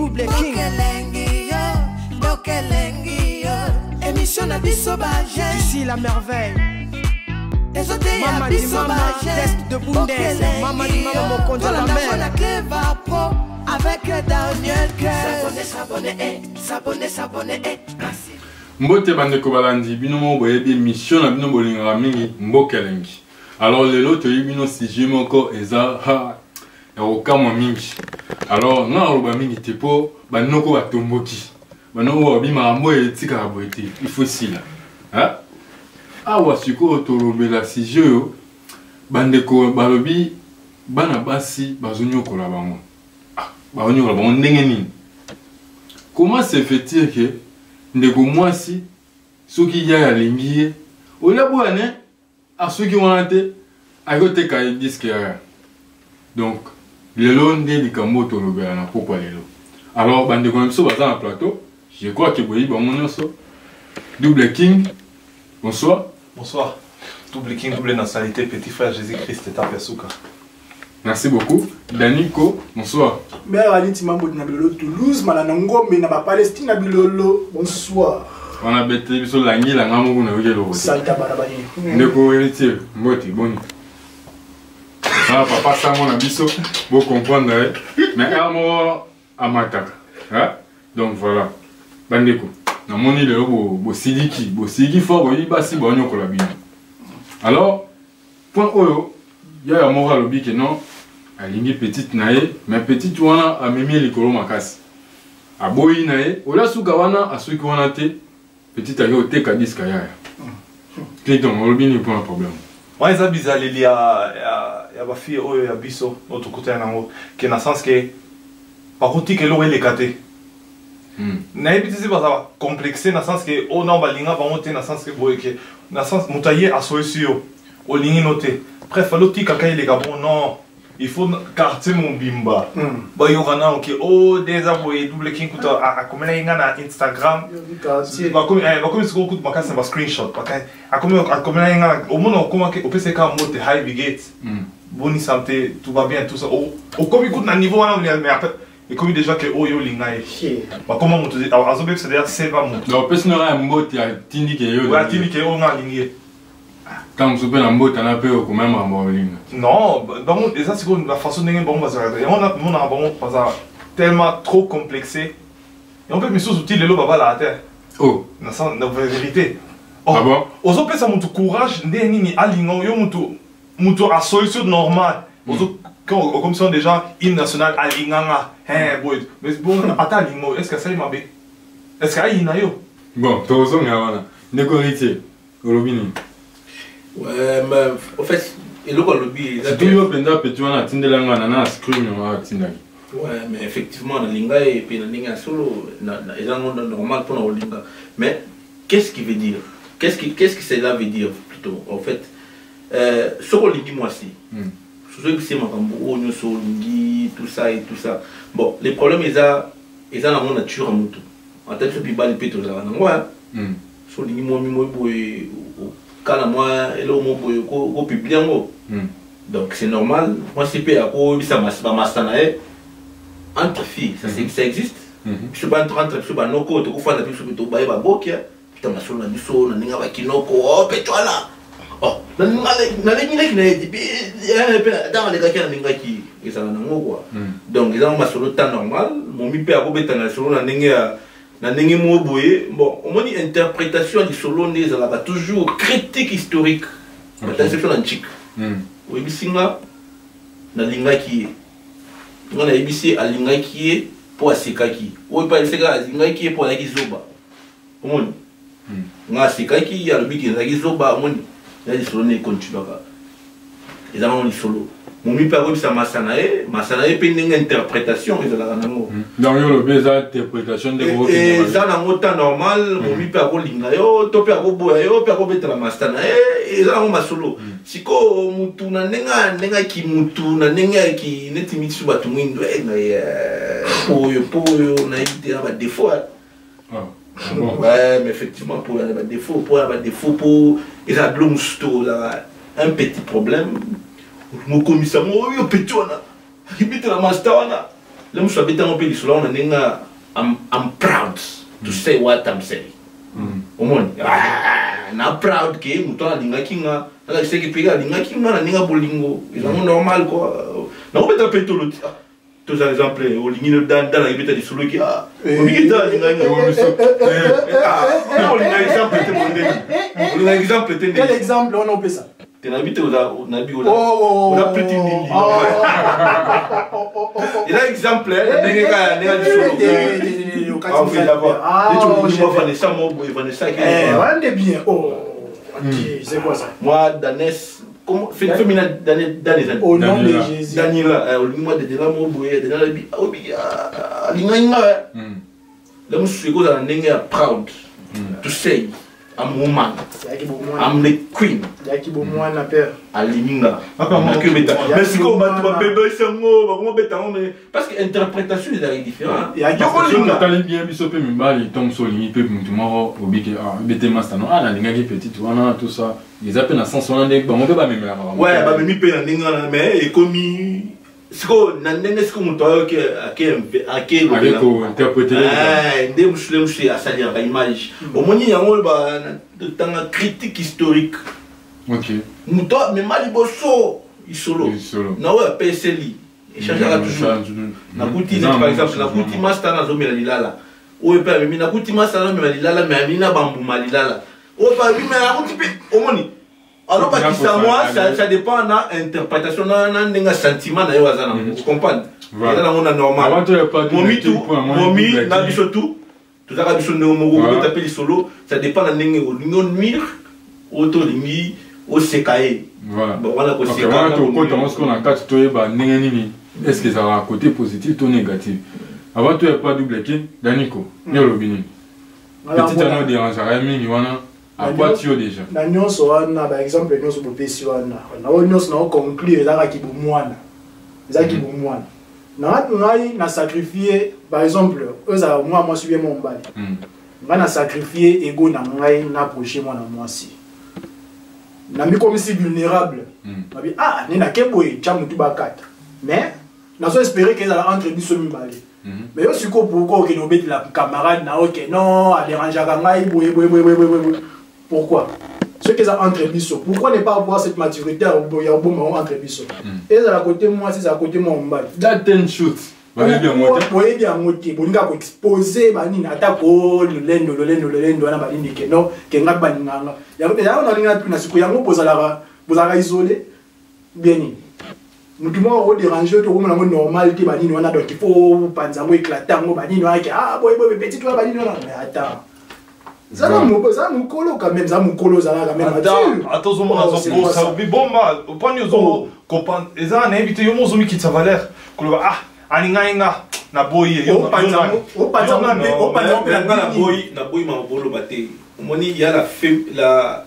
Double King émission na biso baje ici la merveille Mama di mama test de Bundes Mama di mama mokonzo la mère Pro avec Daniel s'abonner merci Mbote bandeko balandi bino mo boyebi émission na bino bolinga mingi mbokelengi. Alors lelo toyi bino sujet moko eza ya okamwa mingi. Alors na aloba mingi tepo banoko batomboki. Banoko babima mbo etika boyete il faut sila. Hein? Awa siko tolobela sujet yo bandeko balobi bana basi bazonyokola bango. Bazonyokola bango ndenge nini? Comment se fait-il que ndeko mwasi soki ya lingiye ola bwana a soki wana te akote ka disque ya donc lelo nde likambo tolobela na pokwa lelo. Alors bande ko mso baza na plateau je crois que boyi ba monyoso Double King bonsoir. Bonsoir. Double King, double nationalité, petit frère Jésus-Christ est à Pesuka. Merci beaucoup. Daniko, bonsoir. Mère Aniti Mambo de Nabilolo Toulouse, Malanango, mais na Palestine Nabilolo, bonsoir. On a bêté sur l'angi, la ngamu na wikelo. Santa Barabani. Ndeko héritier, mboti, boni. Ah, papa, ça mon abisso, vous comprendre, mais à moi, à ma taka. Donc voilà. Bandeko. Na moni le bo sidiki fort, bo yibasi bo nyoko la bino. Alors, point oyo, il y a un moral lobby que non, alingi petite nae, mais petite wana a mimi likolo makasi. A boyi nae, ola suka wana a suki wana te, petite age ote kadis kaya. Clayton, lobby ni point problème. Moi, ça bizarre, il y a ma fille, il y a biso, notre côté en haut, qui est dans le sens que, par contre, que l'eau est éclatée. Nae petit c'est pas ça complexé dans le sens que, oh non, balinga va monter dans le sens que, dans le sens, moutaillé à soisio, au ligne noté. Bref, l'autre quelqu'un il est bon non, il faut carter mon bimba. Bah il y aura ok oh des abonnés Double King kuta a comme là il y a na Instagram. Bah comme c'est beaucoup de ma casse un screenshot. A comme là il y a au moins comment que au PC quand monte high brigade. Bonne santé, tout va bien tout ça. Au comme il coûte na niveau là mais après et comme déjà que oh yo lingaye. Bah comment monte alors azobe c'est d'ailleurs c'est pas monte. Donc personne n'aura un mot qui a tindi que yo. Ouais tindi que yo na lingaye. Quand vous avez un mot, tu as un peu quand même un bon ligne. Non, et ça c'est la façon dont on va se regarder. On a bon tellement trop complexé. Et on peut me sous-outils les lots baba la terre. Oh. Dans la vérité. Ah bon? Aux autres ça montre courage, ni alignon, yo montre à solution normale. Aux autres comme si on déjà hymne national alignanga. Boy. Mais bon, attends alignon, est-ce que ça y m'a bé? Est-ce qu'il y a yo? Bon, tu as raison, Yawana. Nécorité. Olobini. Ouais, mais en fait, et le lobby. C'est toujours pendant que tu as atteint la main, scream, ouais, mais effectivement, la linga et puis la linga solo, ils ont normal pour la linga. Mais qu'est-ce qu'il veut dire? Qu'est-ce que cela veut dire plutôt? En fait, ce qu'on dit moi aussi. Ce que c'est ma cambo, tout ça et tout ça. Bon, les problèmes, ils ont la nature à moutou. En tête, ce pibal, il peut là. Ouais. So lingi moi quand moi et au public donc c'est normal moi c'est pas ça m'a entre filles ça existe je pas entre sur banoko to kufana biso to baye ba bokia putain na solo na biso na ninga ba kinoko oh petwala oh na ninga na dit dans les gars ninga qui et ça na ngoko donc ils ont ma solo temps normal mon mi pe a bobeta na solo na ninga na ndenge mo boye bon on dit interprétation du solo ndeza là toujours critique historique attention antique oui bisinga na linga qui on a ibisi a linga qui pour aseka qui oui pas aseka linga qui pour la kizoba on nga aseka qui ya lobi ki za kizoba on ya di solo ne continue ka ils ont le solo mon mi pas ça masanae pe ndenge interprétation ils la nango donc yo le interprétation de gros et ça na mota normal mon mi pas linga yo to pe ko boya yo pe ko betela masanae et ça on masolo siko mutu na nenga ki mutu na nenga ki neti mitsu batu mwindo na poyo na ite na ba défaut ouais mais effectivement pour ba défaut pour ils a blumsto là un petit problème mon commissaire yo petit wana ibite la master wana le musu abeta ngo pe lisolo on nenga I'm proud to say what I'm saying. Omoni na proud ke mutu alinga kinga ala seki pega alinga kinga na ninga bolingo ezango normal quoi na obeta pe to l'autre tous exemple olingi no dans la ibeta di solo ki olingi dans linga nga on a exemple te mondeli on a exemple te quel exemple on peut ça te na bite on a bi on a petit nili il a exemple nenga di solo on fait d'abord et tu vas faire ça moi Vanessa qui on est bien c'est quoi ça moi Danès comment fait féminin dans les années au nom de Jésus Daniela au moi de la mo boye de la bi linga la mo suko za nenga proud to say I'm woman I'm the queen yaki bo mwana père alininga mais si ko ba to bébé sango ba ko beta mais parce que interprétation est différent ya ko linga tali bien biso pe mbali tom solingi pe mutu moko obike bete master non na linga ki petit wana tout ça ils appellent na sens wana ndek ba mo pe ba memela ouais ba memi pe na ndinga mais ekomi siko na ndenge siko mutu ake ko interpréter nde musu asali ba image omoni yango ba tanga critique historique OK mutu mais mali boso isolo na wa PSLI échangeara toujours na kuti par exemple na kuti master na zomela lilala o pe mimi na kuti master na zomela lilala mais amina bambu malilala o pa mimi na kuti pe omoni alors parce que moi ça dépend de l'interprétation d'un sentiment na yo vous comprenez voilà on a normal momi na biso tout ça ka biso no mo ko taper solo ça dépend de ndenge o nuire auto lingi o sekae voilà bon voilà ko sekae voilà to ko tamo ce qu'on a quatre to ba ndenge nini est-ce que ça a un côté positif ou négatif avant tu pas double kin daniko ni lobini petit anneau dérangerait mingi wana à quoi tu déjà na nyonso wana par exemple nyonso bopesi wana na nyonso na conclure ezaka ki bomwana ezaki bomwana na ngai na sacrifier par exemple eza moi suis bien mon mbali nga na sacrifier ego na ngai na approcher moi na mwasi na mi comme si vulnérable mabi ni na keboye cha mutu bakata mais na so espérer que ça entre biso mibali mais yo siko pourquoi que no bête la camarade na OK non a déranger ngai boye pourquoi ce que ça entre biso pourquoi ne pas avoir cette maturité à boya bon entre biso et ça à côté moi c'est à côté moi mbali that ten shoot boye bien moté bolinga ko exposer bani atako lendo wana balindi ke non ke ngaba nganga ya on a linga plus na siko yango bozala isolé bien ni mutu mo o déranger to komona normal te bani wana donc il faut panza mo éclater mo bani wana ke boye petit toi bani wana mais attends ça nous colo quand même ça nous colo ça quand même attends on ça bomba pas nous on comprend et ça on invité yo mozomi qui ça valeur aninga na boye yo panza na boye ma bolo baté moni il y a la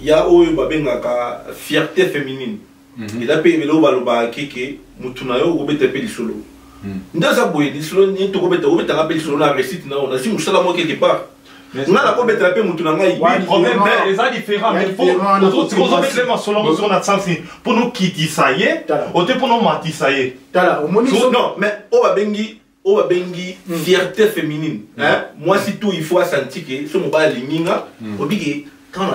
il y a oyo babenga ka fierté féminine il a payé lo baloba keke mutuna yo obete pe lisolo ndaza boye lisolo ni to obeta ka pe lisolo na récite na on a si musala mo quelque part on a la combe trapé mutu nanga yi problème mais ça différent mais faut nous autres les masolons sur notre sens pour nous quitter ça y est au pour nous mati ça y est non mais on va bengi fierté féminine hein moi si tout il faut sentir que ce mobile liminga obiki quand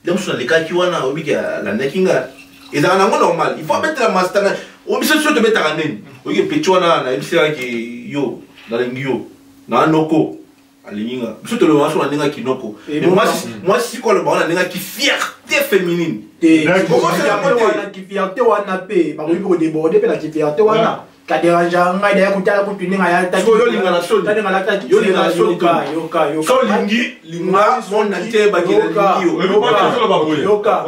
on sur les cas qui wana obiki la nekinga et ça na normal il faut mettre la master obisi sur te mettre en nene obiki petwana na ibisira ki yo na lingio na noko alinga biso to le wanso na ndinga kinoko moi si ko le bana ndinga ki fierté féminine comment c'est la wana ki fierté wana pe ba ko déborder pe la ki fierté wana ka déranger ngai da kutala kutuninga ya ta yo linga na so ta linga ta yo linga na so yoka so linga mon na te ba ki na yo yoka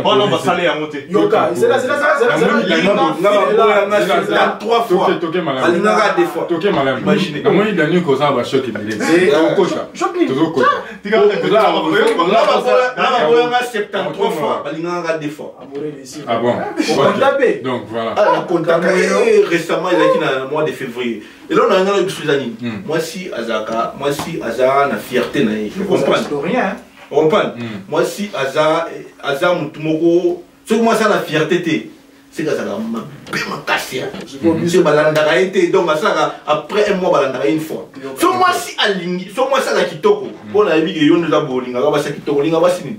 bana ba sale ya moté yoka c'est là nga 3 fois alinga ga des fois toke malam imagine na moi dani ko ça va choquer mais choquer toujours ko là nga 73 fois alinga ga des fois ah bon donc voilà récemment il a qui dans le mois de février et là on a un bisuzani moi si Azara na fierté na je comprends rien on comprend moi si Azara mutumoko ce que moi ça la fierté c'est que ça va cassé. Je balandaka été donc ça après un mois balandaka une fois. So moi si alingi, so moi ça la kitoko. Pour la vie que yo nous a bolinga ba ça kitoko linga ba sini.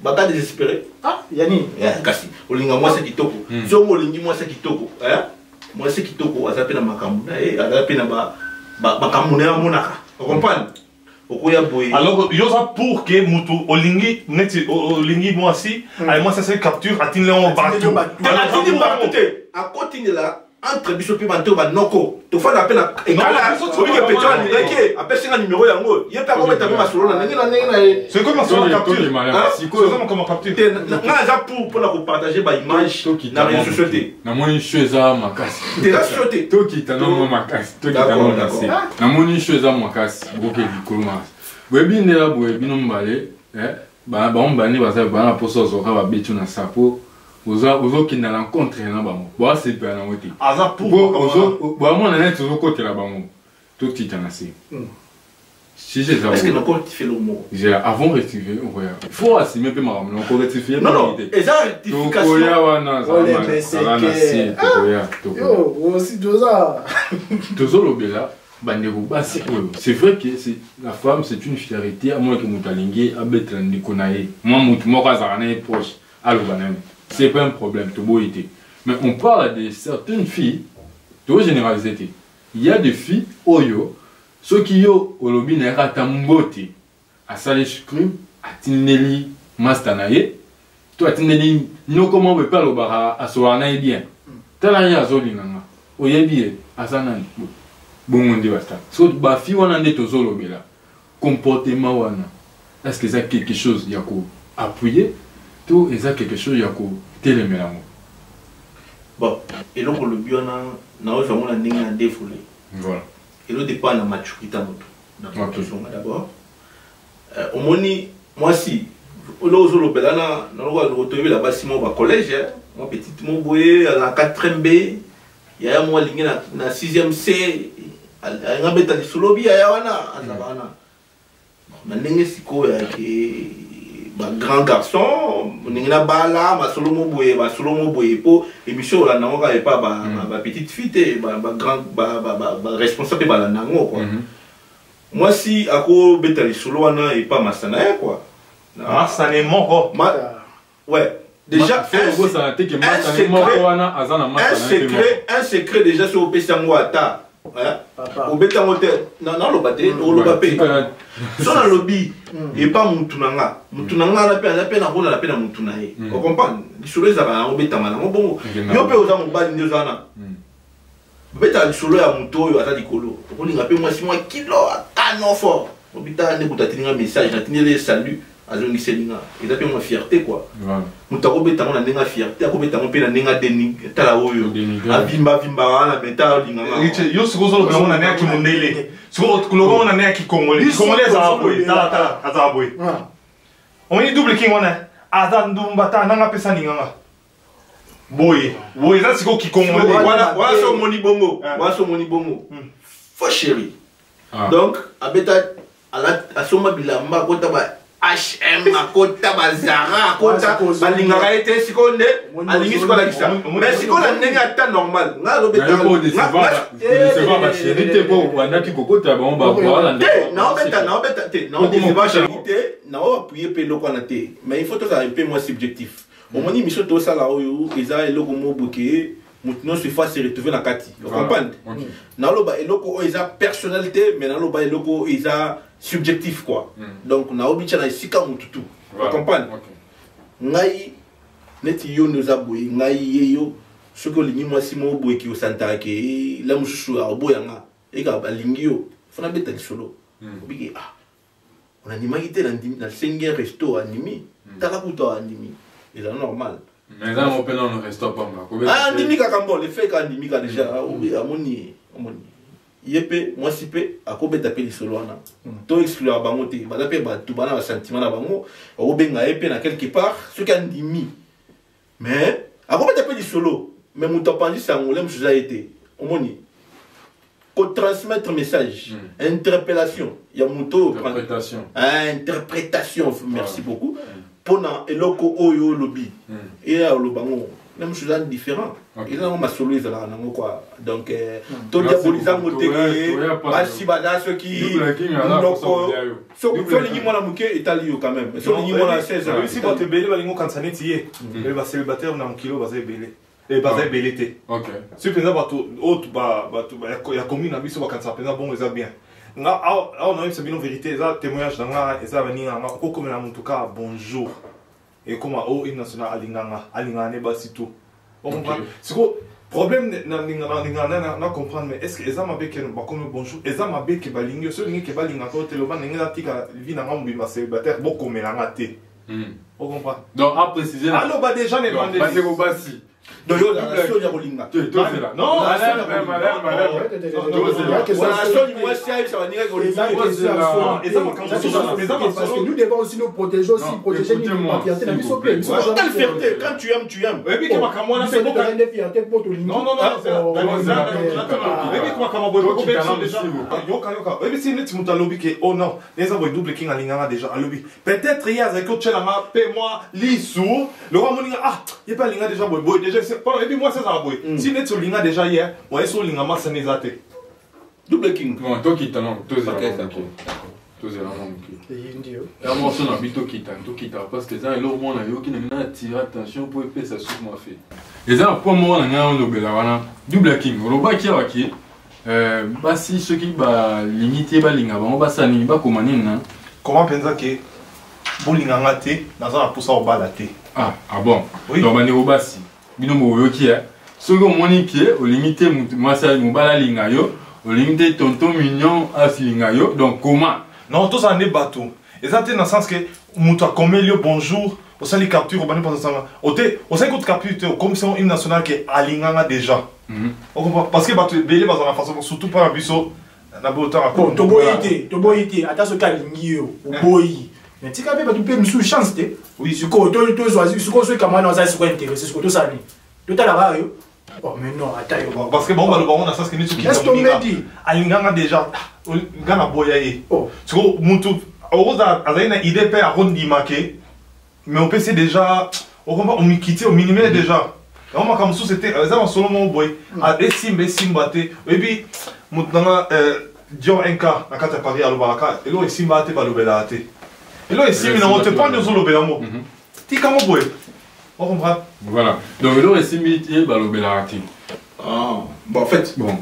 Ba ta désespéré. Ah, yani. Ya kasi. Olinga moi ça kitoko. So mo lingi moi ça kitoko. Moi c'est kitoko azape na makambu na azape na ba makambu na monaka. Vous comprenez? Alors, il y a pour que Moutou, Olingi, moi aussi, moi ça se capture, à Tinlé, on va tout. À côté de là, entre Bishop et Banto, Noko, tu fais la peine à. Et quand la personne est après c'est un numéro, il y a pas de mettre ma solo. C'est comme un solo capture. C'est comme un capture. Pour la partager ma image, n'a rien société. Na moni cheza makasi. T'es la société. Toki tanongo makasi. Toki tanongo makasi. Na moni cheza makasi. Boke bikoloma. Webi ndela webi nombale, ba ombani baza ba na poso zoka ba betu na sapo. Ozo ki na rencontre na bango. Bo c'est pas na wote. Aza pour ozo bo mo na net ozo côté la bango. Toki tanasi. Si j'ai ça. Est-ce que encore tu fais le mot? J'ai avant rectifier, il faut assumer peu ma on encore rectifier. Non, et ça rectification. Yo, aussi doza. Tozo lobela. C'est vrai que la femme c'est une fierté à moins que Moutalingue a betre Nikonae. Moi Moutmorazarane est proche. C'est pas un problème, tout beau été. Mais on parle de certaines filles, tout généralisé. Il y a des filles, Oyo, ceux qui ont au lobby n'est pas tambote. À Salèche Crime, à Tinelli Mastanaye, toi Tinelli, nous comment on peut pas le bar à Soanaï bien. Talaya à Zolinanga, Oyebi, à Sanani. Bon, on dit basta. So, ba fi wana nde tozolo bela. Comportement wana. Est-ce que ça quelque chose yako appuyer? Tout est ça quelque chose yako téléméla. Bon, et donc le bio na ozamo na ndinga défoulé. Voilà. Et le dépend la maturité moto. D'abord. Au moni, moi si ozolo bela na retrouver là-bas si mon collège, mon petit mon boye à la 4e B, il y a moi ligne na 6e C. nga beta di solobi ya wana azabana na ndenge siko ya ke ba grand garçon ndenge na bala ma solo mo boye po émission la nango ka pas ba petite fille ba grand ba responsable ba la nango quoi. Moi si ako beta di solo wana et pas masana quoi. Masana moko. Ouais. Déjà un secret déjà sur Pesango ata. Au béton hôtel, non, le bâté, le bapé. Son à lobby, et pas Moutunanga. Moutunanga, la peine à peine à Moutunae. Vous comprenez? Sur les arabes, au béton, bon, yo peut aux amours bas d'Indosana. Béton, sur le à Mouto, à Tadicolo. On dit, moi, si moi, kilo, à canon fort. Au béton, on a un message, on a tenu salut. À zone Selinga, et d'après ma fierté quoi. Moutako béton on a une fierté, à quoi béton on peut la déni, talaoyo, à bimba la béta linga. Yo ce que on a né qui mondele, ce que on a né qui congolais, congolais à boy, à boy. On est double king on a, Adam Dumbata nanga pesa ninga. Boy, ça c'est quoi qui congolais. Voilà son moni bongo, Faux chéri. Donc à béta à son mabilamba kota ba HM akota bazara akota balingaka ete sikonde alingi sikola kisa mais sikola ndenge ata normal nga lobeta c'est pas chérie te po wanda ki kokota ba on ba voilà naobeta te naodeseva charité nao appuyer pe loko na te mais il faut to ça un peu moins subjectif au moni mission to sala oyo eza eloko mo boke maintenant se face retrouver na kati vous comprenez na loba eloko eza personnalité mais na loba eloko eza subjectif quoi. Donc na obicha na isika mututu. Vous comprenez? Ngai neti yo nous aboy ngai yeyo ce que lingi moi si mo boy ki o santa ke la mususu a boyanga e ka balingi yo fona beta solo. Obiki on a nimagité dans 5 resto animi tala kuto animi. C'est normal. Mais là on peut dans le resto pas mal. Animi ka kambo le fait ka animi ka déjà amoni. Yepé moi si pe akobeta pe lisolo wana to exclure bango te bala pe ba tout bana ba sentiment na bango o benga yepé na quelque part ce qui andimi mais akobeta pe lisolo mais muto panji sangolé msuza été omoni ko transmettre message interpellation ya muto interprétation merci beaucoup pona eloko oyo lobi et ya lo bango même chose différent. Ils ont ma solo ils ont quoi. Donc tout Là, diabolisant c'est moté pour- pas si bada ceux qui Double King, alors, donc faut ça, so Double so King. les moi la muké Italie quand même. So les moi la 16 si vous êtes belé, vous allez quand tiye. Et va célibataire na kilo va belé. Et va belé té. Ok. Si penza bato autre ba ya commune na biso ba kanisa penza bon eza bien. Nga on a une sabino vérité eza témoignage nga eza venir nga ko comme na mutu ka bonjour. Et comme au hymne national alinganga ne basi tout. On comprend. C'est quoi problème na comprendre mais est-ce que eza mabe ke ba comme bonjour eza mabe ke balingi so lingi ke balinga ko teloba ninga tika vi na ngambi ba célibataire boko melanga té. On comprend. Donc à préciser. Alors bah déjà ne donc basé au basi. donc yo la so ya bolinga. Tu es là. Non, madame. Voilà so ni moi ça va dire Parce que nous devons aussi nous protéger aussi, Non, protéger écoutez-moi, la fierté. s'il vous plaît. quelle fierté quand tu aimes tu aimes. Et puis que makamona c'est bon. Des fiertés pour tout le monde. Non, Baby kwa kama boy ko beso déjà. Yoka. Baby si net muta lobby ke oh non, les avoy double king alinganga déjà à lobby. Peut-être hier avec coach la ma paie moi lisou. Le roi moninga ah, il pas linga déjà boy déjà c'est pas et puis moi c'est ça boy. Si net so linga déjà hier, moi so linga ma sanezate. Double king. Bon, toi qui t'en toi c'est Ok, là. d'accord. Toi c'est là mon qui. Et Indio. Là moi son habito qui t'en parce que ça et l'autre monde yo qui n'a attirer attention pour épée ça sur moi fait. Et ça pour moi on a un lobela wana double king. Roba qui a qui basi ceux qui ba limiter ba linga ba ba sani ba komani na. Comment pensa que bolinganga te naza na poussa au bala te. Ah bon. Oui. Donc ba ne robasi. Bino mo yo qui ceux qui moni qui au limiter moi ça mo bala linga yo au limiter tonton mignon à linga yo donc comment. Non, tous en est bateau. Et ça, dans le sens que, mouta comme le bonjour, au sein des captures, au sein de captures, comme c'est une nationale qui est alignée déjà. Parce que bateau belé dans la façon, surtout pas un buisson, na bota. Bon, toboyité, attends ce cas lingio, boyi. Mais tu capes pas tu peux me sous chance té. Oui, ce ko to choisi, ce ko soit comme moi ça c'est quoi intéressé, ce ko to ça ni. Tout à la yo. Oh mais non, attends. Parce que bon bah le baron dans le sens que nous qui Est-ce qu'on me dit alignée déjà, gana boyaye. Oh. Tu vois, moutou, on a une idée pour arrondir mais on peut essayer déjà, on m'quitter au minimum déjà. On m'a comme ça c'était, ça m'a seulement boy. Et simbaté, et puis maintenant Dion Enka, na kata Paris à l'Obaraka, et là simbaté balobelate. Et là ici, on te prend nous l'obelamo. Tu comment boy? On comprend. Voilà. Donc là ici milité balobelate. Ah, bon en fait, Bon.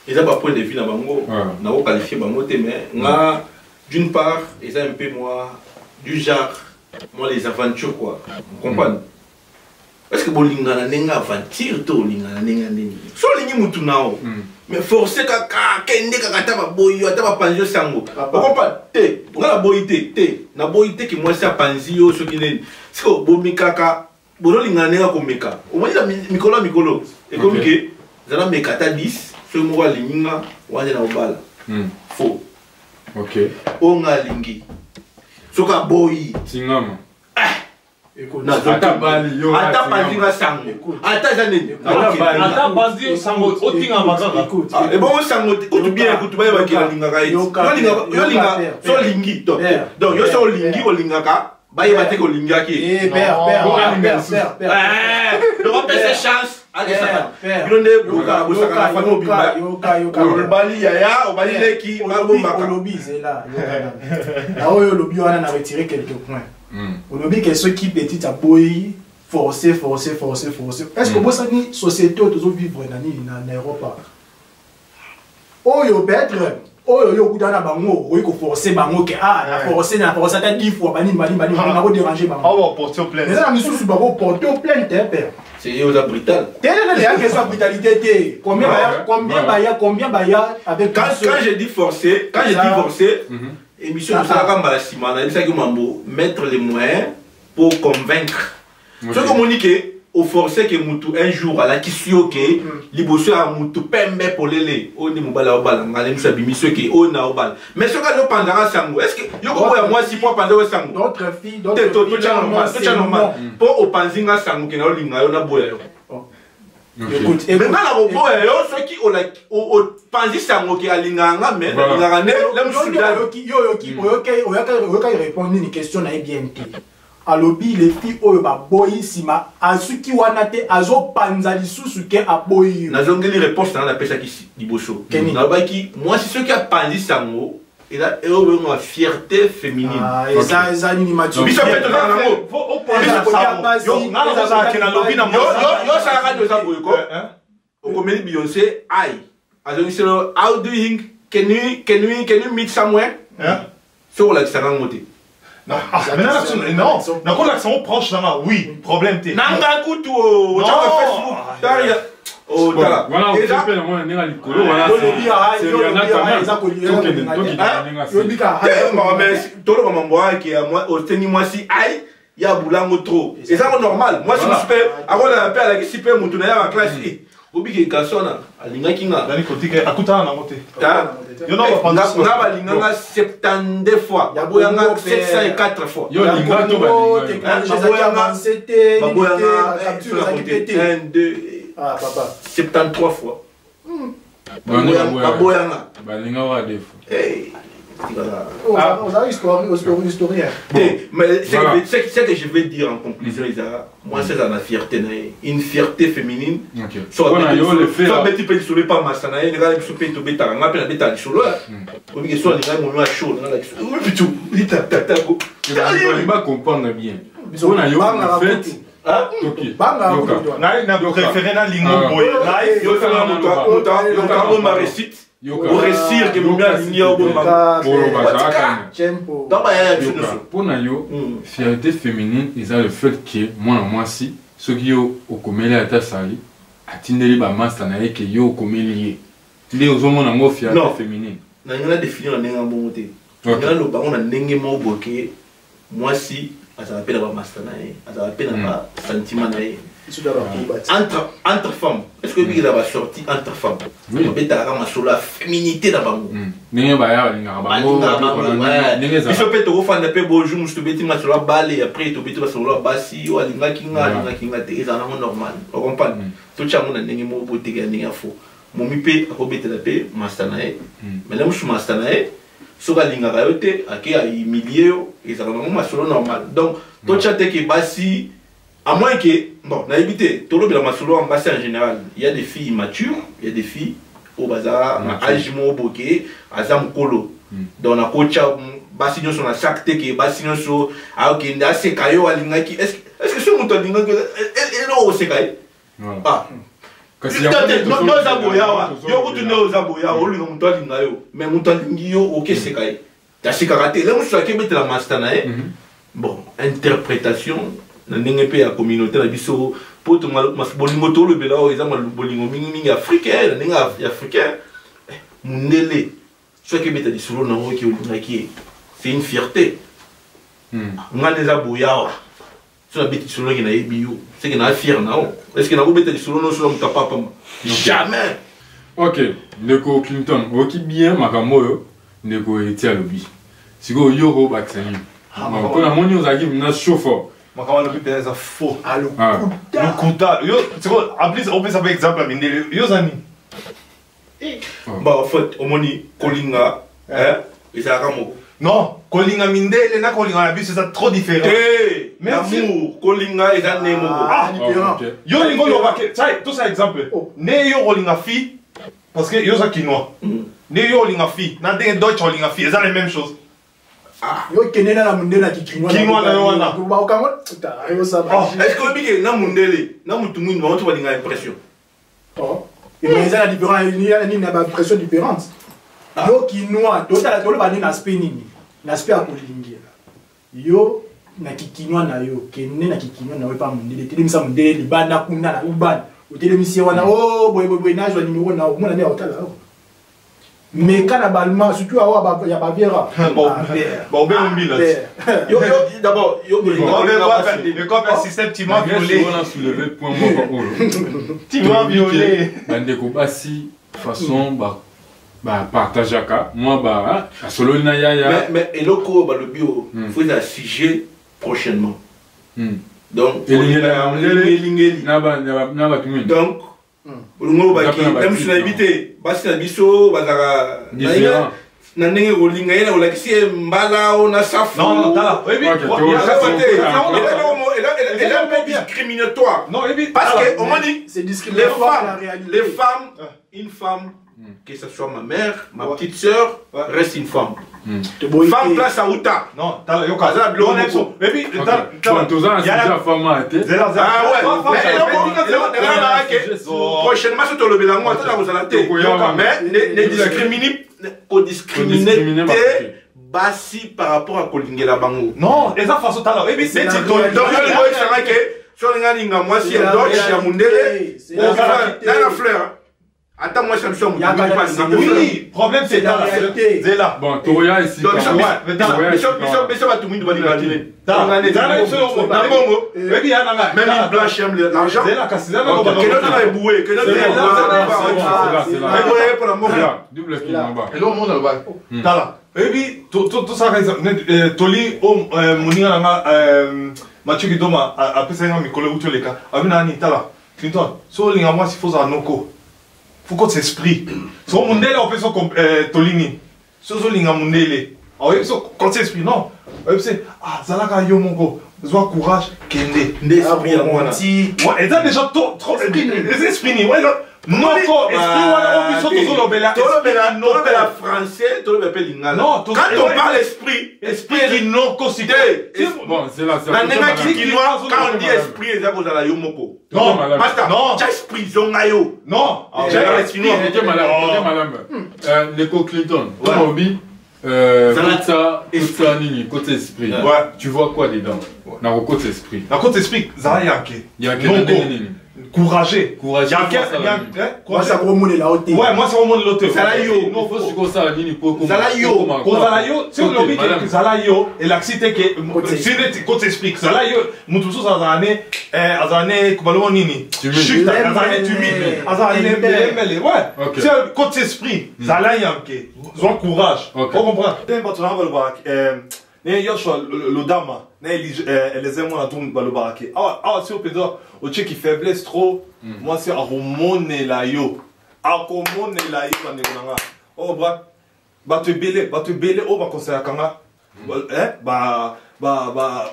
ils ont pas point de vue dans bango, n'a pas qualifié bango mais nga d'une part, ils ont un peu moi du genre moi les aventures quoi. Vous comprenez? Est-ce que bolinga na nenga aventure to linga na nenga nini? So lingi mutu nao. Mais forcer kaka kende kaka taba boyo taba panzio sango. Vous comprenez? Te, nga la boyité, te, na boyité qui moi ça panzio so kineni. C'est que bomi kaka bolo linga na nenga komeka. Au moins la mikolo. Et comme que zala mekata 10 so mo wa linga wanje na obala. Faux. Ok. Onga lingi. Soka boyi. Singama. Na Ata bali yo. ata panzinga sango. Ata zanene. Ata basi sango otinga makaka. Écoute. Et bon sango kutu bien kutu ba ba kila linga kai. Yo linga so lingi to. Donc yo so lingi o linga ka. Ba yeba te ko linga ki. Eh père. Donc on peut cette chance. Allez ça. Gronde buka busaka na fano bimba. Yoka. Bali yaya, obali leki, Olobi, c'est là. Là où Olobi, on en a retiré quelques points. Olobi, que ceux qui petit à boy, forcer. Est-ce que vous savez, la société où vous vivez en Europe? Oh, yo peut-être. Oh, yo kudana bango, oui, ko forcer bango que forcer t'as 10 fois, bani, on a dérangé bango. On va porter plainte. Mais ça, nous sommes bango porter plainte, père. c'est aux abrital. Il y a une question de brutalité. Combien baya avec Quand j'ai dit forcer, émission de Sarah Malasimana, il s'agit de mettre les moyens pour convaincre. Ce que mon dit au forcer que mutu un jour à la kisio que liboso a mutu pembe pour lele on dit mobala obala ngale musabi mission que on a obala mais ce que le pandara sango est-ce que yo ko moi si pour pandara sango d'autres filles tout normal pour au panzinga sango que na linga yo na boya yo écoute mais dans la boya yo ceux qui au panzi sango que alinganga mais linga ne le musuda yo répondre une question na bien. alobi les filles oyo ba boyi sima asuki wana te azo panza lisusu ke aboyi nazongeli réponse na pesa ki liboso na baki moi c'est ce qui a panzi sango et là et on fierté féminine et ça ni match biso peto na ngo faut opposer yo na za ke na lobby na yo ça radio za boyko o komeli Beyoncé ai azongi selo how do you think can you meet somewhere sur la sangote. Non, non, non, l'accent proche là, oui, problème t'es. Nanga kutu, au Facebook, derrière. Oh, voilà, on appelle moi un écolo, voilà. C'est mais tout le monde voit qui a moi au tennis moi si aïe, il y a boulango trop. Et ça normal. Moi je me suis fait avant d'aller à la super moutonaya en classe. Obi ke kasona alinga kinga dani kotika akuta na moté. Yo no ba panda na ba linga 72 fois. Ya boyanga 704 fois. Yo linga to ba boyanga capture la moté 1 2 papa 73 fois. Boyanga ba linga wa defo. On a historien. Mais ce que je veux dire en conclusion, moi c'est la fierté, une fierté féminine. Soit petit peu sur le pas masana, les gars qui sont payés au béta, on appelle la béta du solo. On dit que soit les gars qui ont chaud, on a la tout. Il va comprendre bien. On a eu le fait. Na préféré na lingo boy. Yo on m'a récite. Pour réussir que nous avons pour nous, fierté féminine, ils ont le fait que moi si ceux qui ont au comélé à ta salle, à Tindeli Bamas, t'en as que yo au comélé. Les aux hommes ont fierté féminine. Nous avons défini un néant bon côté. Nous avons le baron a néanmoins bloqué. Moi si, ça s'appelle la Mastanae, ça s'appelle la sentiment. Entre femmes, est-ce que lui il a sorti entre femmes? Oui. On peut avoir la féminité dans bango. N'est pas il faut peut-être au fond de peu bonjour, je te bêtis ma sur la balle et après tu bêtis sur la bassi ou alinga kinga c'est normal. On comprend. Tout ça mon n'est mo beauté gagner faux. Mon mipé a bêter la paix mastanae. Mais là je mastanae sur alinga rayote aki a humilié et ça normalement sur le normal. Donc tout ça te qui bassi à moins que, bon, on a évité, tout le monde en bassin en général, il y a des filles matures, il y a des filles au bazar, à Ajimo, Boké, à Zamkolo. Donc on a coaché, bassin sur la sacté, qui est bassin sur, ah ok, il y a ces caillots à l'ingaki. Est-ce que ce mouton d'ingaki, elle est au Sekai? Ah. Non, Zaboya, il y a beaucoup de Zaboya, au lieu de mouton d'ingaki, mais mouton d'ingaki, ok, Sekai. Tu as ces karaté, là, on se fait mettre la mastanae. Bon, interprétation. Na ndenge ya communauté na biso po to bolingo to le bela o ezama bolingo mingi africain ndenge africain mundele soit que beta di solo na o ki olingaki c'est une fierté ngane za boya so na beti solo na ebio c'est que na fier na o est-ce que na beta di solo no so muta papa jamais. OK, ndeko Clinton oki bien makambo yo ndeko etia lobi siko yo ba tsani ko na moni ozaki na chauffeur. Le but est faux. Le kuta. C'est quoi? En plus, on peut savoir exemple à Mindele. Yo zani. Bah en fait, au moni Kolinga, et ça ramo. Non, Kolinga Mindele, na Kolinga la bus, c'est trop différent. Mais amour, Kolinga et ça nemo. Ah, différent. Yo lingo yo baké. Ça, tout ça exemple. Ne yo Kolinga fi parce que yo ça quinoa. Ne yo Kolinga fi, na den Deutsch Kolinga fi, c'est la même chose. Yo kenena na mundela kikinwa na wana ba ukango ayo saba est-ce que bige na mundele na mutu mwini ba watu balinga impression il y a la différence ni na ba impression différente yo kinwa totala tolo ba ni na spinning na aspect a kolingia yo na kikinwa na yo kenena na kikinwa na we pa mundele telemisa mundele libanda kuna na ubana utelemisi wana oh boy najwa numéro na mona ne otala mais quand la balma surtout il y a Baviera bon ben on yo d'abord yo le corps un système timon violé on a soulevé point moi timon violé bandeko basi façon ba partageaka moi ba solo na ya mais eloko ba le bio faut un sujet prochainement donc donc le mot baki même si on a évité basi na biso bazara na ndenge olinga ye na olakisi ye mbala ona safu Non, tala. Oui, oui. elle est un peu discriminatoire. Non, oui. Parce que, on m'a dit, C'est discriminatoire la réalité. les femmes, une femme, que ce soit ma mère, ma petite soeur, reste une femme. Femme place à Outa. Non, tala, yo kaza. Et puis, prochainement, c'est le bélango, vous allez mais ne discriminer basi par rapport à Kolingela Bango. Non, et ça façon tala. Et puis, c'est donc sur les gars, moi, si elle doit chez Amundele, la fleur. Attends, moi, je suis oui, problème, c'est la réalité. C'est là. Bon, Toya ici. Même une blanche aime l'argent. C'est là. Boué. Double qui en bas. Et là, on monte là-bas. Tala. Et puis, tout ça, Toli, Moninga, Mathieu Guidoma, après ça, il Mikolo Outoleka. Abinani, Tala. Clinton, so linga moi, s'il faut ça, Noko. Faut qu'on s'esprit. So Mundele, on peut so Tolini. So linga Mundele. Ah oui, so quand c'est esprit, non. C'est ah, Zalaka Yomongo. Besoin courage, Kende. L'esprit à moi. Ouais, et ça déjà trop les esprits, ouais, non, esprit, on peut so Tolobela. Tolobela français, Tolobela lingala. Non, quand on parle esprit qui non considéré. Bon, c'est là, c'est quand on dit esprit, c'est pour la Yomoko. Non, basta. Non, esprit, zongayo. Non, T'es malade. L'écho Clinton, côté esprit. Tu vois quoi dedans? Dans le côté esprit. Dans le côté esprit, ça y a courageux. Moi, ça remonte la haute. Ouais, moi, ça remonte l'autre. Zalayo. Non, faut que ça nini pour Zalayo. Zalayo, c'est le lobby que Zalayo et l'accident que c'est côté explique. Zalayo, mutusu azane, azane kubalon nini. Chute, azane tumide, azane mbele. Ouais. C'est côté esprit. Zalayo que. Zon courage. On comprend. D'un pas tu vas le barak. Ne Yoshua le dama. Ne les aimons à tout le barak. Ah, si on peut dire au tchèque qui faiblesse trop. Moi c'est à remonter la yo. À remonter la yo quand on a. Oh bah te belé, oh bah conseiller kanga.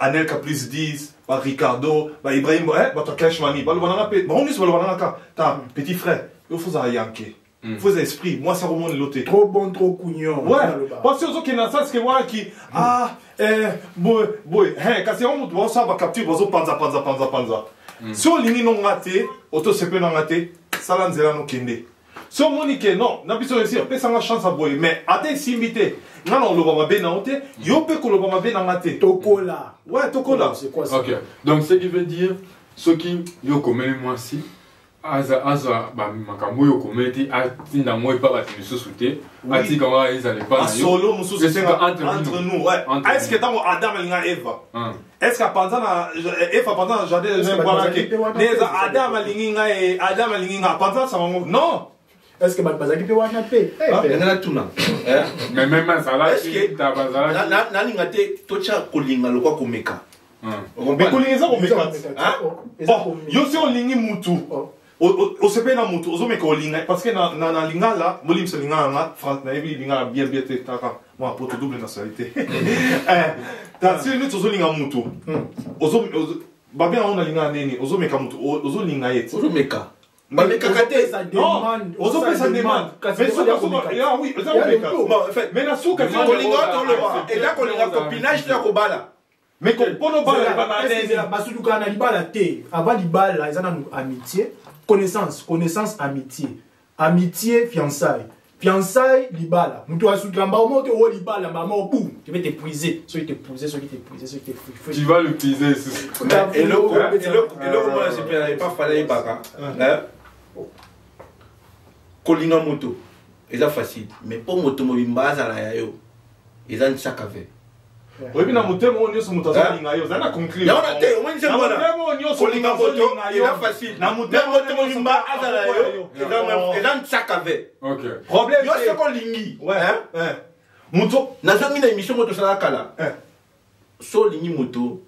Anelka plus 10, bah Ricardo, bah Ibrahim, bah toi Cashmani, bah le banana pe, bah on est sur le banana ka. Ta petit frère, il faut ça yanker. Faut esprit, moi ça remonte l'autre. Trop bon, trop couillon. Ouais. Parce que qui n'a ça, c'est que moi qui boy, quand c'est on doit ça va capturer bozo panza. Si on ligne non raté, auto sepe non raté, ça l'anzela no kende. Si on monique non, n'a pas besoin de dire, peut-être chance à boy, mais à des simité. Non, le baba ben en té, yo peut que le baba ben en raté. Tokola. Ouais, tokola. C'est quoi ça? Ok. Donc ce qui veut dire, ceux qui yo commet moi si. Makambo yo kometi atinda moi pas bati sous-souté ati quand ils allaient pas solo nous c'est entre nous ouais est-ce que tant Adam et Eva est-ce que pendant Eva pendant jardin de Barake Adam linga pendant ça non est-ce que bazaki pe wana pe ngana tuna mais même ça là est-ce que na linga te tocha kolinga lokwa komeka mais kolinga ça komeka oh yo si on lingi mutu o se pena mutu ozo meka olinga parce que na linga là molim se linga na France na ebi linga bien te taka moi pour double nationalité ta si nous ozo linga mutu ozo ba bien on a linga neni ozo meka mutu ozo linga yet ozo meka ba meka kate ça demande ozo pe ça demande mais so ah oui ozo meka bon en fait mais na souka kolinga to le ba et là kolinga copinage to ko bala mais pono bala ba na basuduka na libala te avant libala ils ont amitié. Connaissance, amitié, fiançailles, libala. Moutou a soutramba au monde où libala, maman, boum, tu vas t'épuiser. Soit il t'épuiser, soit il t'épuiser, soit il t'épuiser. Tu vas l'utiliser. Et là, moi, je pas fallu baka. Kolina moto, c'est facile. Mais pour moto, moi, base à la yo, ils ont un sac avec. Oui, mais na mutemo on yoso mutaza linga yo zana conclure. Ya on te, on nje mwana. Mutemo on yoso linga moto, il est facile. Na mutemo limba azala yo, ezan tsakave. OK. Problème yo c'est ko lingi. Ouais. Muto na zongi na émission moto sala kala. So lingi moto.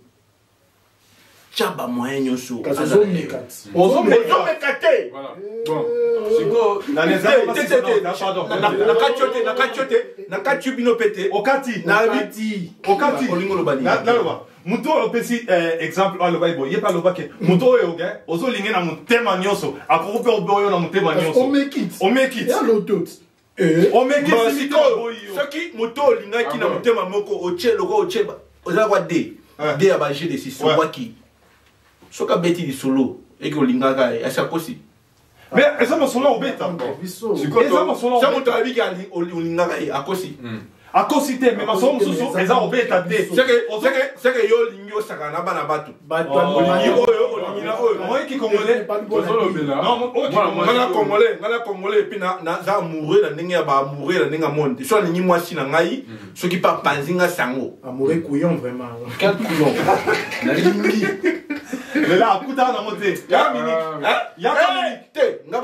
Chaba moyen yoso. Ozo mekate. Voilà. Bon. Siko. Na les Te, amis, te, c'est te, non, pardon. na kati bino pete. Okati. Olingo lobani. Na loba. Muto opesi exemple aloba ibo. Yepa loba ke muto oyo ge ozo linge na mutema nyonso. Akope oboyo na mutema nyonso. On make it. On make it. Ya l'autre. On make it. Soki moto olingaki na motema moko otie loko otie oza kwa de ya ba G de 6 waki soka beti di solo eke olingaka asa kosi Mais eza masolo obeta. Eza masolo. sa moto abiki olingaka akosi akosi te mais masolo mosusu eza obeta te. seke yo olingi osaka na bana bato olingi oyo olingina oyo Oyoki congolais. ngana congolais epuis naza amoureux na ndenge ya baamoureux na ndenge ya monde so alingi mwasi na ngai soki mpe apanzi nga sango Amoureux couillon vraiment. quel coulon nalingi Mais là akuta na mote. Ya Dominique. te nga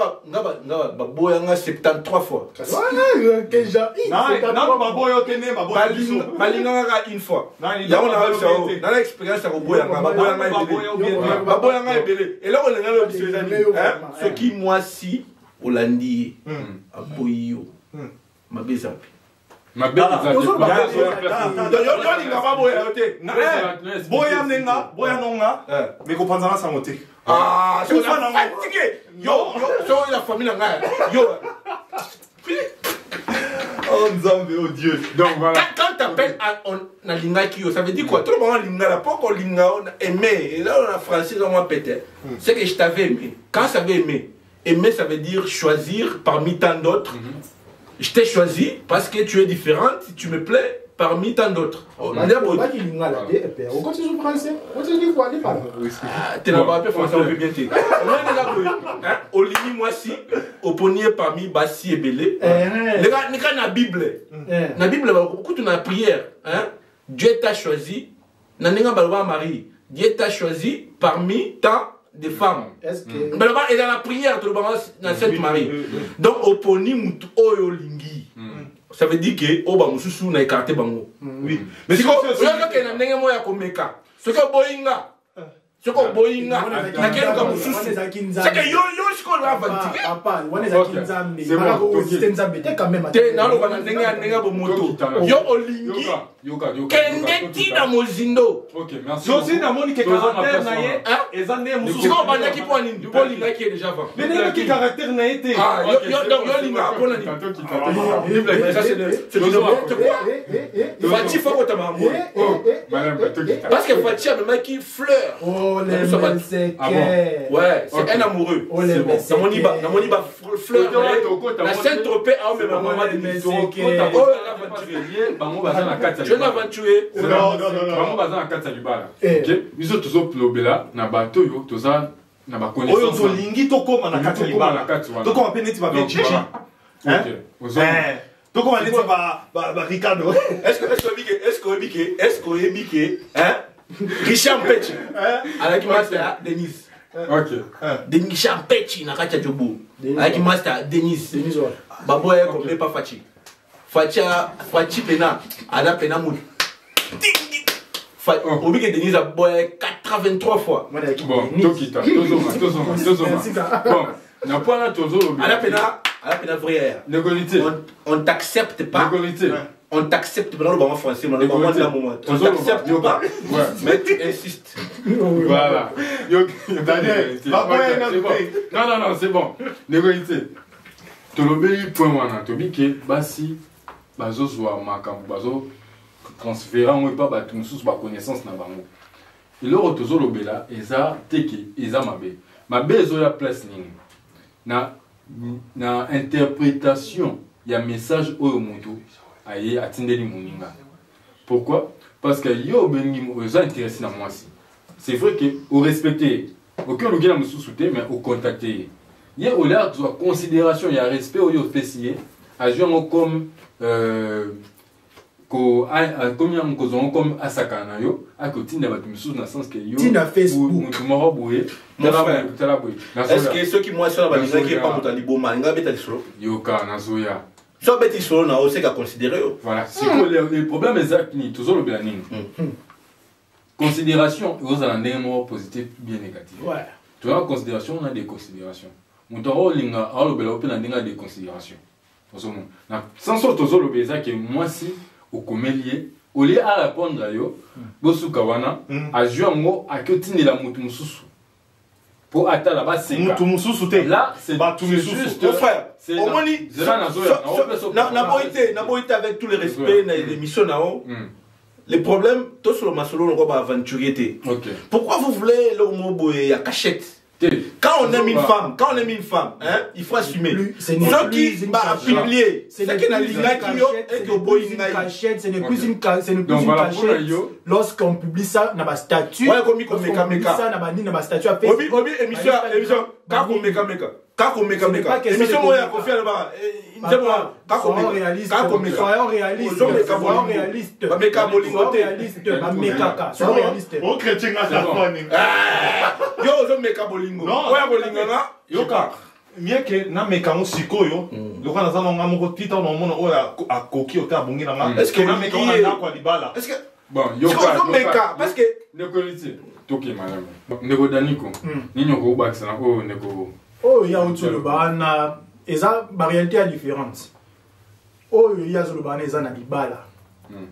baboya nga 73 fois Ouais, quel genre. Na baboyo te ne baboyo biso. balingaka kaka une fois Nani, yango nani, nani, nana expérience ya koboyanga baboyanga ebele baboyanga ebele eloko ndenge loyo biso eza nini soki mwasi olandi ye aboyi yo mabe eza mpe yolinga baboya yo te Boya nenga, boya nonga. Mais kopanzana sango te. fatigué yo so la famille na ngai yo Oh Nzambe, oh Dieu. Donc voilà. quand t'appelles na lingaki yo ça veut dire quoi tout le monde lingala pourquoi linga aimer et là en français on va péter c'est que je t'avais aimé quand ça veut aimer ça veut dire choisir parmi tant d'autres je t'ai choisi parce que tu es différente tu me plais parmi tant d'autres On dit lingala. On continue sur français. On continue quoi, les parents. t'es là-bas après français on peut bien t'aider au lini moi si au ponier parmi basi et belé les gars na Bible na Bible beaucoup na prière hein Dieu t'a choisi na ninga balwa Marie Dieu t'a choisi parmi tant de femmes Est-ce que. mais là-bas et dans la prière tout le monde na Sainte Marie donc au poni mutu oyo lingi ça veut dire que oba mususu na écarté bango Oui. mais Mais si ko que na ndenge moya komeka ce que boyinga soko boyinga na keluka mususu c'est que yo siko la vantique Papa, on est à Kinzambe. C'est quand même. te naloba na ndenge ya ndenge bomoto yo olingi kende tina mozindo Ok, merci. Josi na moni ke caractère na ye. Eza ne mususu. siko obandaki mpo nini mpo olingaki ye déjà avant Mais ne ki caractère na ye te. yo linga mpona nini ça c'est Fati faut que tu m'as parce que Fati a même qui fleur. Oh, les c'est ouais, c'est un amoureux. Oh, les dans mon iba fleur. La Saint-Tropez a même maman de maison. Je n'ai aventuré. Bango baza na kati ya libala. Ok, biso tozolobela na bato yo toza na ba Oyo connaissance. zolingi tokoma na kati ya libala. Tokoma pe neti ba Benchichi. Ok. Ozomona. Tokoma neti ba Ricardo. Est-ce que hein? Richard Pechi. Avec master Denis. Ok. Denis Richard Pechi na kacha jobu. Avec master Denis. Babo ya ko pas Fati. Fati pena, ala pena mou. Obi que Denis a boy 83 fois. Bon, tokita, tozoma. Bon, na point là tozolobela. Ala pena vrai. Négolité. On t'accepte pas. Négolité. On t'accepte pas dans le moment français, dans le moment de la moment. On t'accepte pas. Ouais. Mais tu insistes. Voilà. Non, c'est bon. Négolité. Tolobeli point wana tobike basi bazozwa makambo bazo transférer on pas bato mususu ba connaissance na bango. Iloro tozolobela eza teke eza mabe ezo ya place nini na interprétation ya message oyo moto aye atindeli moninga. Pourquoi? Parce que yo bengi oza intéressé na mwasi. C'est vrai que au respecter aucun login mususu te mais au contacter. Il y a au-delà de considération, il y a respect au lieu de fessier, à jouer comme comme Asakana yo, à côté de la sous dans le sens que yo. Tina Facebook. Est-ce que ceux qui moi sur la balise qui est pas pour talibo malinga beta solo? Yoka nazoya. So beti solo na aussi qu'à considérer. Voilà, c'est quoi les problèmes exacts ni toujours le planning. Considération, vous avez un élément positif bien négatif. Ouais. Tu vois, en considération, on a des considérations. moto aolinga aolobela ope na ndenge de considération ozomona na sans sorte ozoloba eza ke mwasi okomeli ye olie à répondre à yo bosuka wana azwi yango akotindela motu mosusu pour atala baseka mutu mususu te là c'est batu juste mon frère au moins na boité avec tout le respect na l'émission nao le problème tout sur le masolo on va aventurer. Pourquoi vous voulez le mot boy à cachette? Quand on aime une femme, hein, il faut assumer. Ce n'est plus une cachette. Ce n'est plus une cachette. Lorsqu'on publie ça dans ma statut. Ouais, comme ça dans ma statut. Émission. Kako meka. Émission moi confier là-bas. Soyons réalistes. Oh chrétien à la fin. Yo zo meka bolingo. Oya bolingo na. Yo ka. Mieux que na meka on sikoyo. Loko na zama ngamo ko tita no mono oya akoki ota bungi na nga. Est-ce que na meka on na kwa libala? Est-ce que bon, yo ka meka parce que nekoliti. Toki madame. Neko daniko. Ninyo ko baksa na ko neko. Oh, il y a autre le bana, et ça, la réalité est différente. Oh, il y a le bana, et ça, na libala.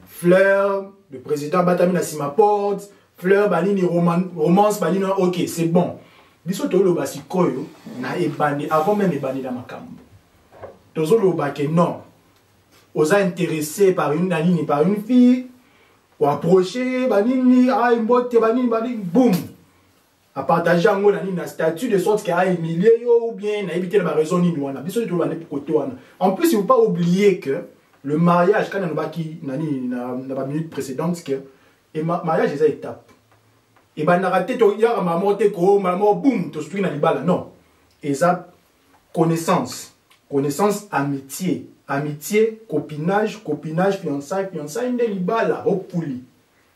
Fleur, le président Batamina Sima porte, Fleur, banini romance, banini, ok, c'est bon. Biso to lo basi koyo, na ebani, avant même ebani la makambo. Tozo lo bake non. Osa intéressé par une ligne, par une fille, ou approché, banini, ah, mbote, banini, boum. À partager en gros na statut de sorte qu'il y a humilié ou bien na éviter la raison ni wana biso to bande côté wana. En plus il ne faut pas oublier que le mariage quand on va qui nani na la minute précédente que et mariage c'est une étape et ben na raté to ya ma monter ko maman boum to struit na libala non et ça connaissance amitié copinage fiançailles de libala au pouli.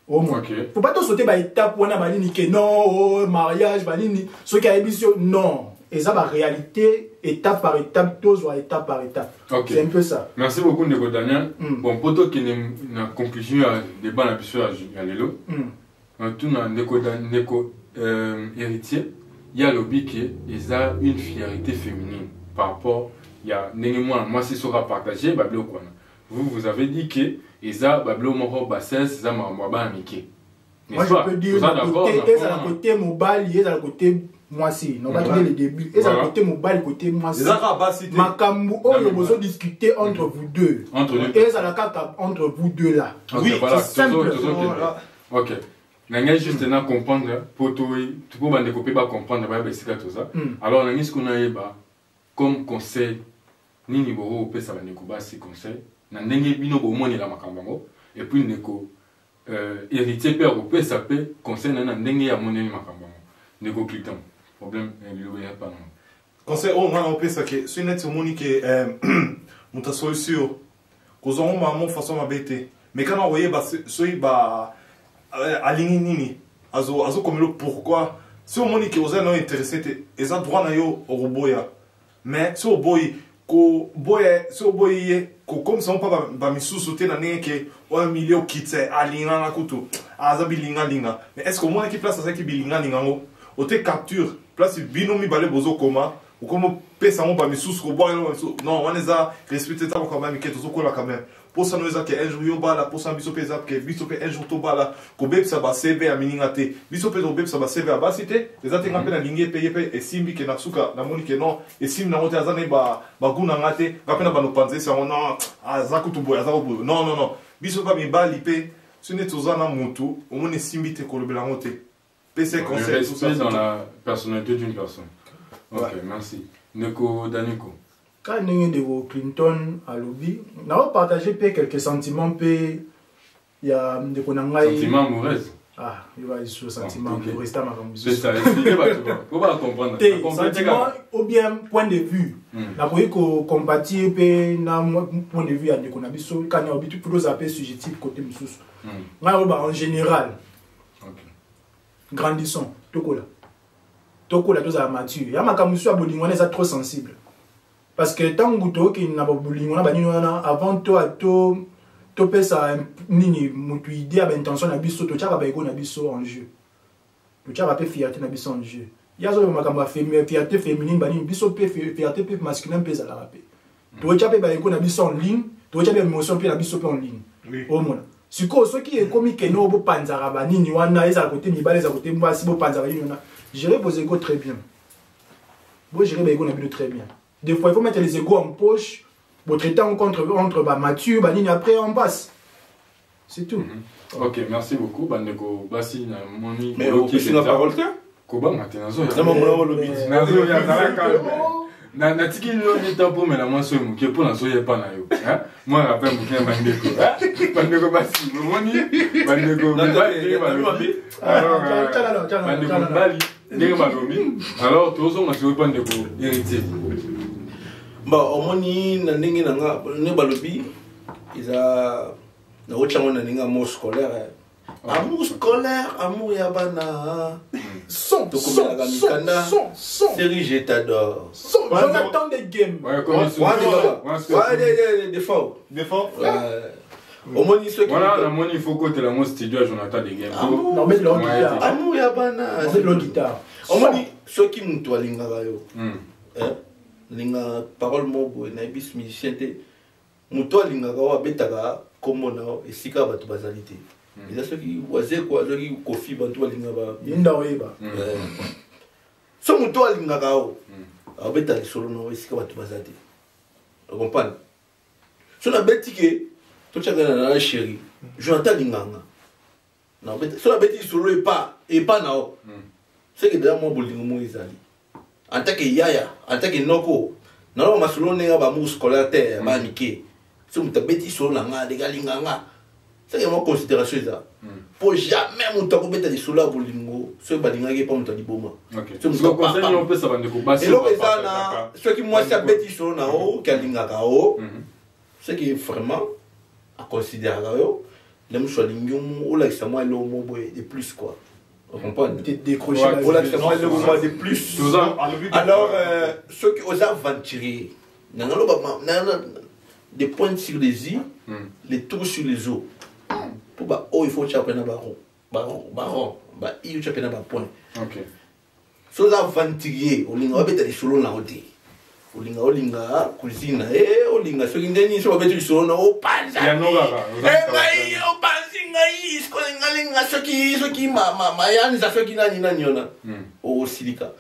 Au moins. Faut pas tout sauter par étape pour balini que non, mariage, balini, ce qui a émission, non. Et ça, la réalité, étape par étape, tous étape par étape. C'est un peu ça. Merci beaucoup, Ndeko Daniel. Bon, pour toi qui est une conclusion à débat la puissance à l'élo, tout Ndeko héritier, il y a lobby qui est une fierté féminine par rapport, il y a moi si sera partagé, bablo quoi. Vous avez dit que Eza bablo moko bassesse za mamba amike. Moi je peux dire à côté mobile, il est à côté moi si, non pas le début, et à côté mobile côté moi si. Makambu oyo bozo discuter entre vous deux. Et à la carte entre vous deux là. Oui, c'est simple. OK. Nanga juste na comprendre pour tout pour bande copie ba comprendre ba besika tout ça. Alors nanga ce qu'on a ba comme conseil nini boro pesa ba nekuba si conseil. Nandenge bino bomoni la makambango et puis neko héritier père ou ça peut conseil na ndenge ya moneni makambango neko client problème il y a pas non conseil au moins on peut ça que c'est net moni que muta solution kozo maman façon mabete mais quand on voyait ba aligné nini azo comme le pourquoi si on moni que oza non intéressé et ça droit na yo roboya mais si au boy ko boye so boye ko comme ça on pas ba misusu te na neke o milieu kitse alinga na kutu azabi linga mais est-ce que moi qui place ça qui bilinga ngo o te capture place binomi balé bozo koma ou comme pesa mo ba misusu ko boye non on les a respecté ça quand même que tout ko la quand même pour ça nous a que un jour yo bala pour ça biso pesa que biso pe un jour to bala ko beb ça ba CV a mininga te biso pe do beb ça ba CV a basité les atenga pe na lingue payer pe et simbi ke na suka na moni ke non et sim na ngote azana ba guna ngate ngapena ba no panze ça non azakutu boya azakutu non biso ba mi bali pe ce n'est tozana mutu au moni simbi te ko lobela ngote pe c'est conseil tout ça dans la personnalité d'une personne. OK, merci. Neko Daniko. Quand nous de Clinton à lobby, nous avons partagé quelques sentiments, il y a des sentiments amoureux. Ah, il va y avoir sentiments amoureux. C'est ça, expliquez-moi, pas comprendre. Sentiments ou bien point de vue. La police compatir point de vue à des conabiso quand il y a habitude plutôt appels subjectif côté musus. En général. Grandissons, tokola tous à mature. Il y a ma camusu à bolingo, on est trop sensible. Parce que tant que tu as bolingo, avant toi, tu peux ça nini mutu idée à intention na biso, tu as ba ego na biso en jeu. Tu as ba fierté na biso en jeu. Il y a une fierté féminine, une fierté masculine, une fierté masculine. Tu vois, tu as une en ligne, tu vois, tu as une émotion en ligne. Si ce qui est comme que nous, Panzarabani, nous avons des côtés, nous avons des côtés, nous avons des Panzarabani, je vais poser ego très bien. Moi, je vais poser très bien. Des fois, il faut mettre les égos en poche pour traiter entre Mathieu, Banine, après on passe. C'est tout. Ok, merci beaucoup. Bandeko, Bassi, Moni, mais au plus, la parole, Koba, Matenazo. Na tiki lo ni tapo me la mwaso mu ke pona so ye pa na yo moi rappel mu ke bandeko basi moni bandeko bali bandeko bali ndenge balobi alors tozo na so bandeko héritier bon omoni na ndenge na nga ne balobi iza na ochango na ndenge amour scolaire amour ya bana son, série je t'adore. Jonathan de game. Des fois. Au moins, voilà, la monnaie, il faut que tu la montres studio à Jonathan de game. Non, mais l'autre guitare. Amour ya bana. C'est l'autre guitare. Au moins, ceux qui m'ont toi linga yo. Linga parole mobo na bis musicien te. Muto linga wa betaka comme na esika batu bazalité. Il y a ceux qui voyaient quoi, ceux qui confient dans tout le monde. Il y a un peu. Si on doit aller à Gao, on va aller sur le nom et c'est quoi tu vas dire. Vous comprenez? Si on a bêti que tu as un chéri, je n'entends l'inganga. Si on a bêti sur le et pas nao, c'est que d'ailleurs moi bolingo izali. En tant que yaya, en tant que noko, non on m'a sur le nez à bamou scolaire terre, bah niqué. Si on t'a bêti sur l'anga, des gars l'inganga. C'est une considération ça. Pour jamais mon temps mettre des solas pour lingo, ce balinga qui pas mon temps diboma. Ce mon conseil on peut ça va de passer. Et là ça ce qui moi ça bêti sur na o kalinga kao. Ce qui est vraiment à considérer yo, les mouchoirs lingo ou là ça moi le mot de plus quoi. Vous comprenez? Décrocher ou là ça moi le mot de plus. Alors ceux qui osent aventurer, des points sur les i, les tours sur les os. Pour bah oh il faut chaper na baron bah il chaper na point. OK. So za ventilier olinga obeta lisolo na oti. Olinga cuisine olinga so ngeni so obeta lisolo na opanza. Ya no baba. Ngai opanzi ngai isko ngalinga so ki ma yani za so ki nani ona. O silika.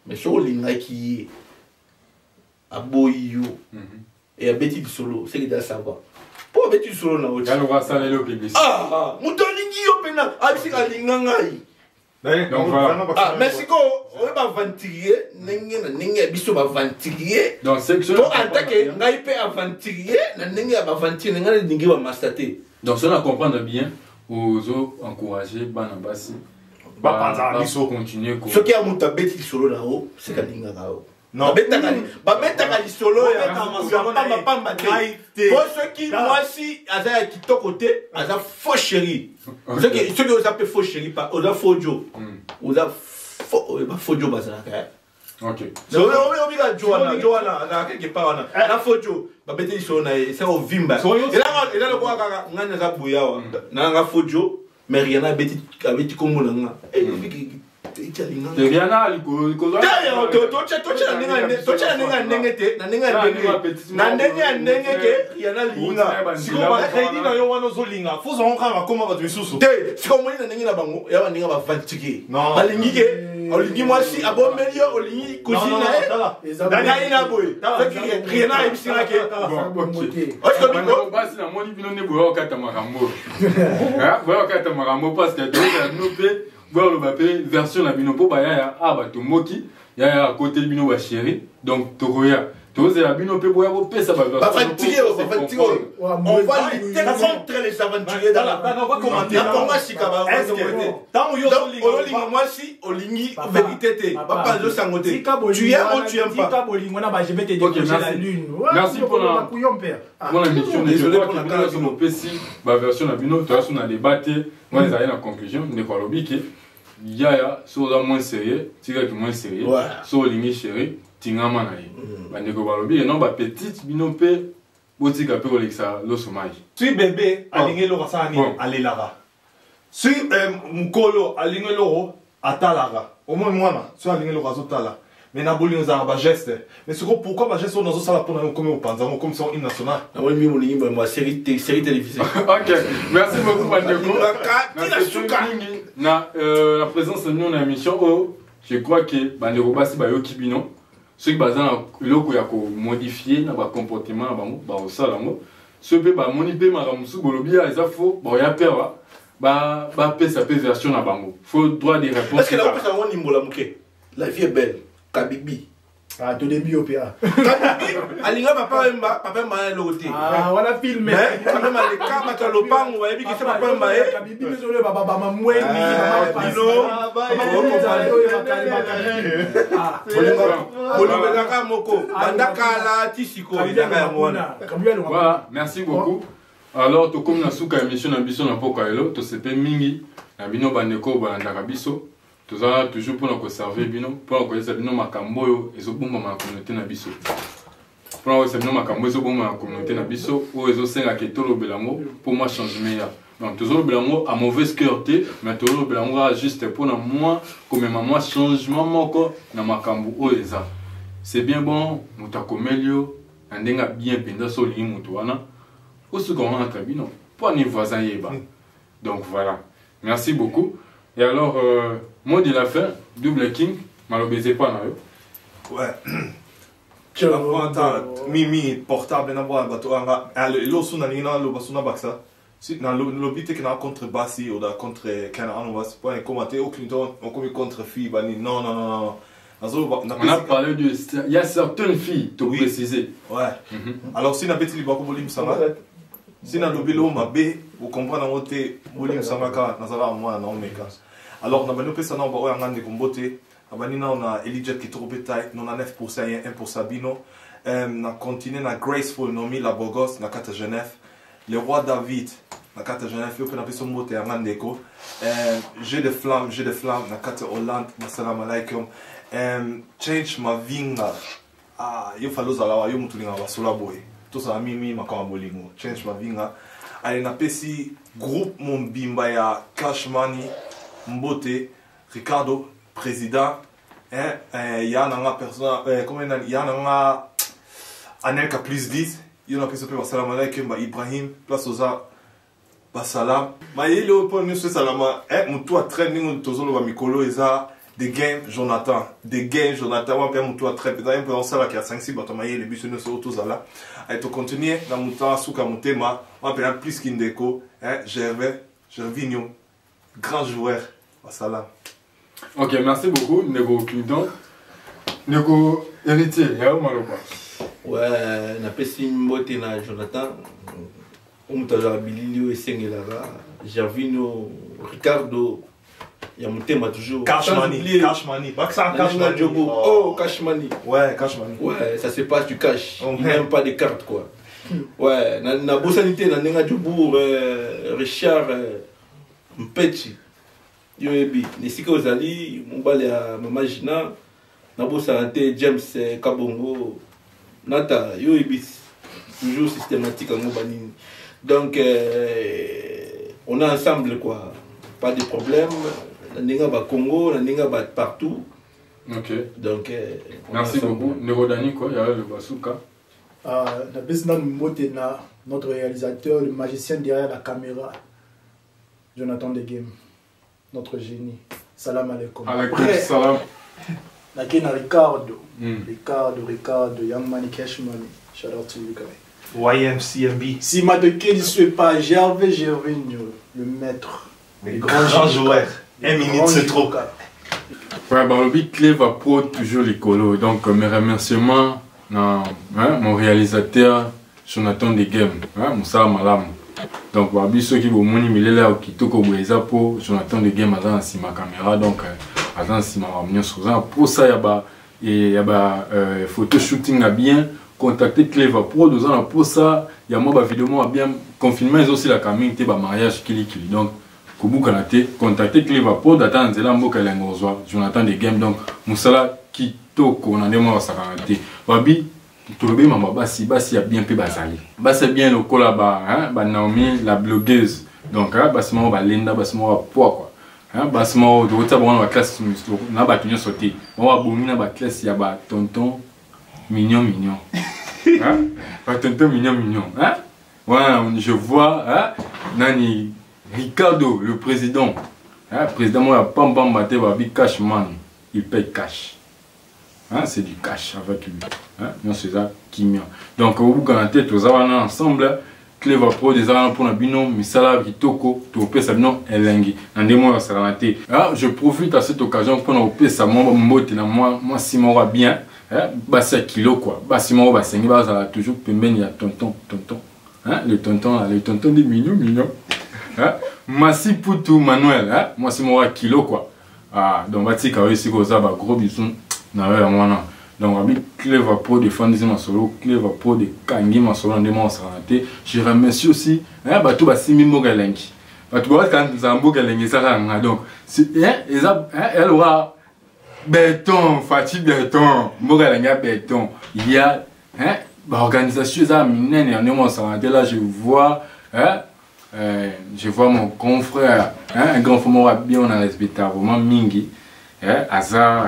Mais so olinga ki aboyo. Et abeti lisolo c'est que da savoir. Pour mettre sur le nôtre. Alors, on va saler le public. Ah, moutolingi yo pena, abisika lingangai. Donc voilà. Ah, merci ko, on va ventilier, nenge biso va ventilier. Dans section. Pour attaquer, ngai pe ventilier, na nenge va ventilier, nenge ningi va mastater. Donc cela comprendre bien, aux autres encourager Banabasi. Biso continuer. Ce qui a monté bêti solo là haut, c'est ka lingangao. Non, babetaka lisolo ya pamba te. Pour ceux qui moi si aza kitoko te, aza faux chéri. Ceux qui osa pe faux chéri pas, osa faux jo. Osa faux jo bazaka. OK. So obiga Joana na quelque part na. Na faux jo, babete lisolo na c'est au vimba. Et là le quoi kaka ngana za buyawa. Na nga faux jo, mais rien na beti kombo na nga. Riana liko voir le papier version la binopo ba ya bato moki ya côté bino ba chéri donc toroya toze la binopo boya bo pesa ba version on va contre les aventuriers dans la on va commenter on va chikaba tant yo olinga moi si olingi vérité te papa zo sangote tu aimes ou tu aimes pas je vais te décrocher la lune. Merci pour la mission. Désolé pour la question de PC ba version la bino to aso na débattre moi ils allaient en conclusion ne quoi lobiki yaya so la moins sérieux tira qui moins sérieux so lingi chéri tingama na ye bandeko balobi non ba petite binope botika pe olexa lo somage tu bébé alingi lo kasani alelara si mukolo alingi lo atalara au moins moi tu as ligné le réseau là mais na boli nous a geste mais c'est pourquoi ba geste on a ça là pour comme au panza comme c'est une nationale moi mi mo lingi moi série télévisée. OK, merci beaucoup Bandeko. Na la présence de nous dans l'émission je crois que Bandeko basi ba yo kibino ceux qui bazana loko ya ko modifier na ba comportement na bango ba osala ngo ceux pe ba moni pe maramusu bolobi ya eza faux ba ya peur ba pesa pe version na bango faut droit de réponse. Parce que là on peut savoir nimbola muke la vie est belle Kabibi. Ah, tout début au PA. Alinga papa mba loté. Ah, voilà filmé. Mais quand même les cas bato lopango ba yebi ki papa mba Kabibi désolé baba mama mweni mama bino. Bolibelaka moko bandaka tisiko ezaka ngona. Voilà, merci beaucoup. Alors to comme na suka émission na biso na poka elo to sepe mingi na bino bandeko balandaka biso. Tout ça toujours pour nous conserver bino pour nous bino makambo yo ezobomba ma communauté na biso pour nous conserver makambo ezobomba ma communauté na biso o ezosenga ke tolo belango pour moi changement ya donc toujours belango à mauvaise cœur mais toujours belango juste pour moi comme moi changement moko na makambo o eza c'est bien bon mutakomelio ndenga bien penda so li mutu wana o ce qu'on entre bino pour ni voisin yeba donc voilà merci beaucoup. Et alors, mot de la fin, Double King, malobézé pas, non? Ouais. Tu vas voir, Mimi, portable, n'a pas un bateau. L'eau sous la ligne, l'eau sous la baxa. Si, dans l'obité qui n'a contre Bassi ou contre Canaan, on va se pas commenter au Clinton, on commet contre fille, non, non, non, non. On a parlé de. Il y a certaines filles, tu peux préciser. Ouais. Alors, si on a petit libre, comme ça va. Si on a l'obé l'eau, ma B, vous comprenez, on a été, vous l'avez samaka, nazala, moi, non, mais cas. Alors, on a fait ça, on a fait comboté. On a Elijah qui est trop bétail, on a 9% et 1% bino. On a continué à Graceful, Nomi, la Bogos, na Kata Genève. Le roi David, na Kata Genève, on a fait son mot et un déco. J'ai des flammes, na Kata Hollande, salam alaikum. Change ma vinga. Ah, yo falo zalawa, yo mutulinga basula boy. Tout ça, mimi, ma kambolingo. Change ma vinga. Allez, na pesi groupe mon bimba ya Cash Money. Mbote, Ricardo, président, il y a un personne, comment il y a un Anelka plus 10, il y a un personne qui salam alaikum, Ibrahim, place aux arts, salam. Mais il y a un point de vue salama, moutou a traîné, moutou a mikolo, et ça, des games, Jonathan, moi, puis moutou a traîné, il y a un peu en salle qui a 5-6 bâtons, mais les bus ne sont tous là. Et tu continues, dans moutou a souka moutema, on peut plus qu'une déco, Gervinho, grand joueur. Salam. Ok, merci beaucoup, Nego Clinton. Nego héritier, il y a un mal au bas. Ouais, on a passé une beauté na Jonathan. On a Billy et Sengelara, Gervino, Ricardo. Il y a mon thème toujours. Cash Money. Oh, Cash Money. Ouais, Cash Money. Ouais, ça se passe du cash. Il n'y a même pas de cartes quoi. Ouais, na Bossanité, na Nenga Djobour, Richard Mpechi. Yo ebi nesika ozali mobali ya mama Gina na Bossanité James Kabongo nata yo ebi toujours systématique en banini donc on est ensemble quoi pas de problème na ninga ba Congo na ninga ba partout. Ok, donc merci beaucoup. Nerodani quoi, il y a le Basuka. La business Motena, notre réalisateur, le magicien derrière la caméra, Jonathan de Game. Notre génie. Salam alaikum. Alaikum salam. Nakina Ricardo. Ricardo, Young Money, Cash Money. Shout out to you guys. YMCMB. Si Madoké ne suit pas Gervinho, le maître. Le grand joueur. 1 minute c'est trop. Ouais, bah, le clé va pour toujours les colos. Donc, mes remerciements à mon réalisateur Jonathan de Game. Moussa Malam. Donc, ceux qui vont monter là qui toko boeza pour Jonathan de Game à si ma caméra donc à si ma ramener sur ça pour ça il y a photo shooting à bien contacter Cleva Pro 2 ans pour ça il y a moi vidéo moi bien confinement aussi la caméra était mariage kili donc kubu kanate contacter Cleva Pro d'attendre zela mboka lengozwa Jonathan de Game donc musala qui toko na ndemo sa kanate babi Tolobe mama basi a bien pe bazali. Basi bien le Naomi la blogueuse. Donc basi mama ba Linda basi mama poa quoi. Basimo de rota bon la classe na ba tunyo sauté. On va bominer ba classe ya ba tonton mignon. Ba tonton mignon. Ouais, je vois Nani Ricardo le président. Président moi pam maté ba bi cash man. Il paye cash. C'est du cash avec lui. Non c'est ça qui mien. Donc au bout quand tête aux avana ensemble Clever Pro des avana pour un bino misala bitoko to pesa bino elengi. Ndemo ya salamate. Je profite à cette occasion pour nous pesa moi na moi Simon va bien. Basi kilo quoi. Basi mo ba sengi ba ça toujours pembeni ya tonton. Le tonton des mignon. Massi Poutou Manuel, moi c'est mon kilo quoi. Donc bati ka ici ko za ba gros bisous na ya mwana. Donc abi Clever Pro de fan ma solo, Clever Pro de kangi ma solo ndemo santé. Je remercie aussi ba tout ba simi mogalengi. Ba tout ba kan za mogalengi ça là donc c'est elle aura béton, Fatih béton, mogalengi béton. Il y a l'organisation ça minene ndemo santé là je vois mon confrère, un grand frère bien on a respecté vraiment mingi, Azar,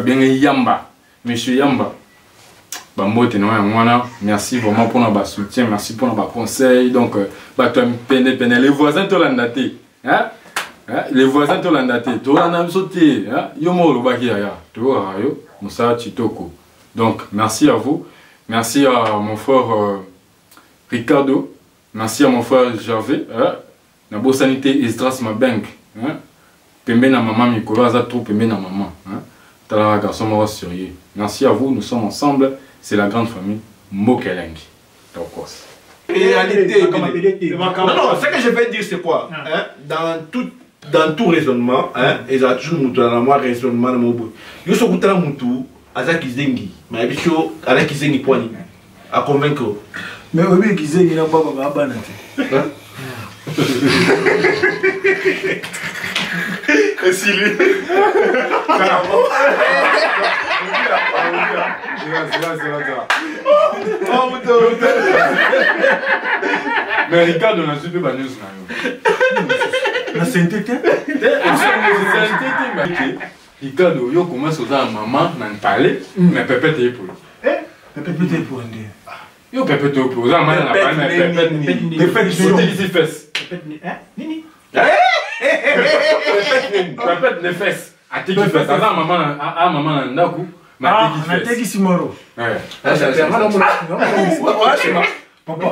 bien Yamba, Monsieur Yamba, merci vraiment pour notre soutien, merci pour notre conseil. Donc, les voisins te l'ont daté, les voisins te l'ont daté, tu l'as sauté, yomo le bakia, tu vois, Moussa Chitoko. Donc, merci à vous, merci à mon frère Ricardo. Merci à mon frère Gervais, na bo sanité Esdras ma bank, pembe na maman Mikolo aza trop pembe na maman, tala garçon mort sérieux. Merci à vous, nous sommes ensemble, c'est la grande famille Mokelengi. Tokos. Réalité. Non, ce que je vais dire c'est quoi? Dans tout raisonnement, ils ont toujours un raisonnement de Mobo. Ils sont tous les moutou, Azaki Zengi, mais Bicho, avec Zengi Poani, à convaincre. Mais oui, qui n'a pas de Si lui. Mais Ricardo n'a su pas news. La sainteté. Ricardo, yo commence à maman n'en parler, mais pépé t'es pour. Pépé t'es pour un dé. Yo pépé t'es pour. Ça man n'a pas mais pépé ici fesses. Nini. Pépé les fesses. A t'es qui fesses. Ça maman n'a coup. Ah, on a dit Simoro. Ouais. Papa,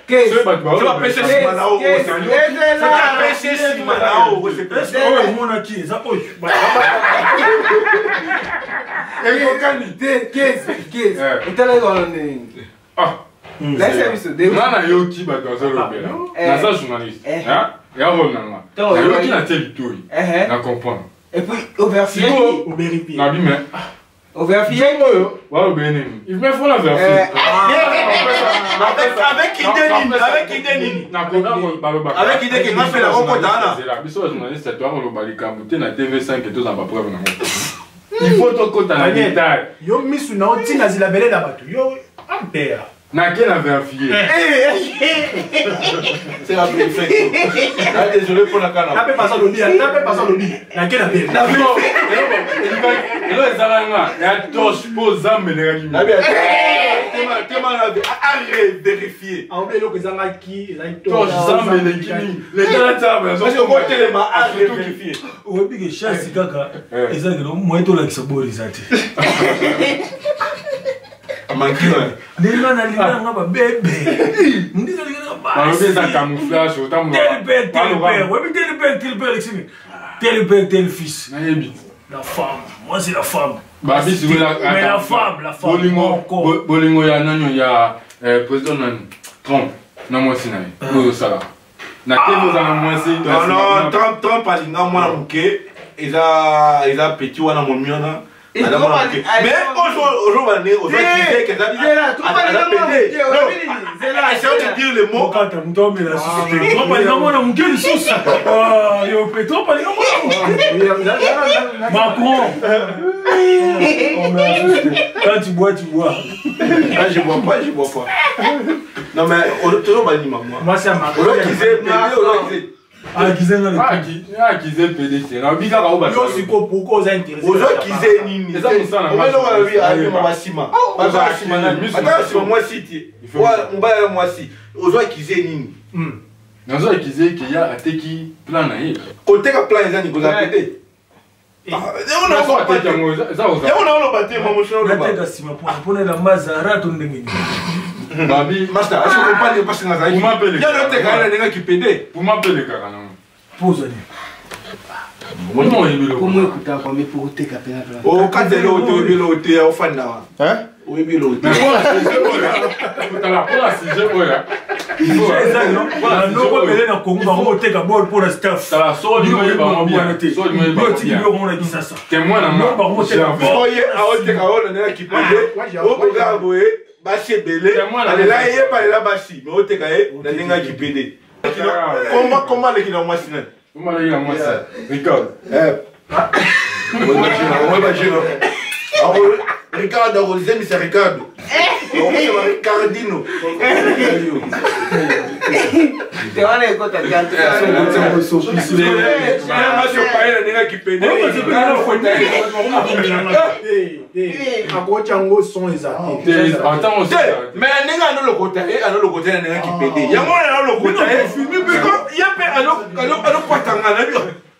Tu vas pêcher Simanao. Tu vas pêcher Simanao. Et puis, au verset, au verset, il me faut la version. Avec idée. Avec idée qu'il m'a fait la rencontre. Il faut ton compte à la détail. Yo misu na oti na zilabele na batu. Yo ampère. Na quel a vérifié? C'est la perfection. Désolé pour la canne. N'appelle pas ça lobby, n'appelle pas ça lobby. Na quel a vérifié? Il est là, il y a torche pour zam et les vérifier. Ah, mais l'autre, ils ont acquis, torche zam et les gini. Les gars, parce que moi, tellement à vérifier. Oui, puis que chasse kaka, ils ont moins de la saborisate. Tel fils. La femme, moi c'est la femme. Mais la femme. Bolingo ya nanyo ya président Trump. Non moi c'est nani. Ça là. Na tebo za moi c'est. Non, Trump alinga moi muke. ils ont petit ou un momiona. Mais aujourd'hui, on de dire le mot. Macron. Quand tu bois, tu bois. Je bois pas. Non, mais toujours pas dit moi. Moi, c'est ma Akize PD c'est na bika ka oba yo siko pourquoi vous intéressé ozo kize nini eza musana omelo wa bi ayi mama sima baza sima na attention moi city wa mbaya moi si ozo kize nini nazo akize ke ya ateki plan na ye côté ka plan eza ni goza PD on a pas ateki ngo za oza on a battu mama shoro ba nateka sima pona la mazara to ndenge ni babi master est-ce que vous parlez pas singa za pour m'appeler ya no te ka na ki PD pour m'appeler kaka na pose Comment il Comment écouter quoi mais pour te caper là. Oh quand tu le te au fan là. Hein? Oui bilo. Mais pour la sujet oya. Non ko bele na Congo ba te ka bol pour la staff. Ça la sort du monde ba mo bien. Sort du monde ba bien. On a dit ça. Témoin na moi. Oye a te ka ona na ki pede. O ko ga boye basi belé. Ale la ye pa la basi. Mais o te ka e na ninga ki pede. Comment les qui dans moi sinon. Comment les gars moi ça. Regarde. Ricardo, vous aimez c'est Ricardo. Ricardino. Tu vas aller écouter ta carte.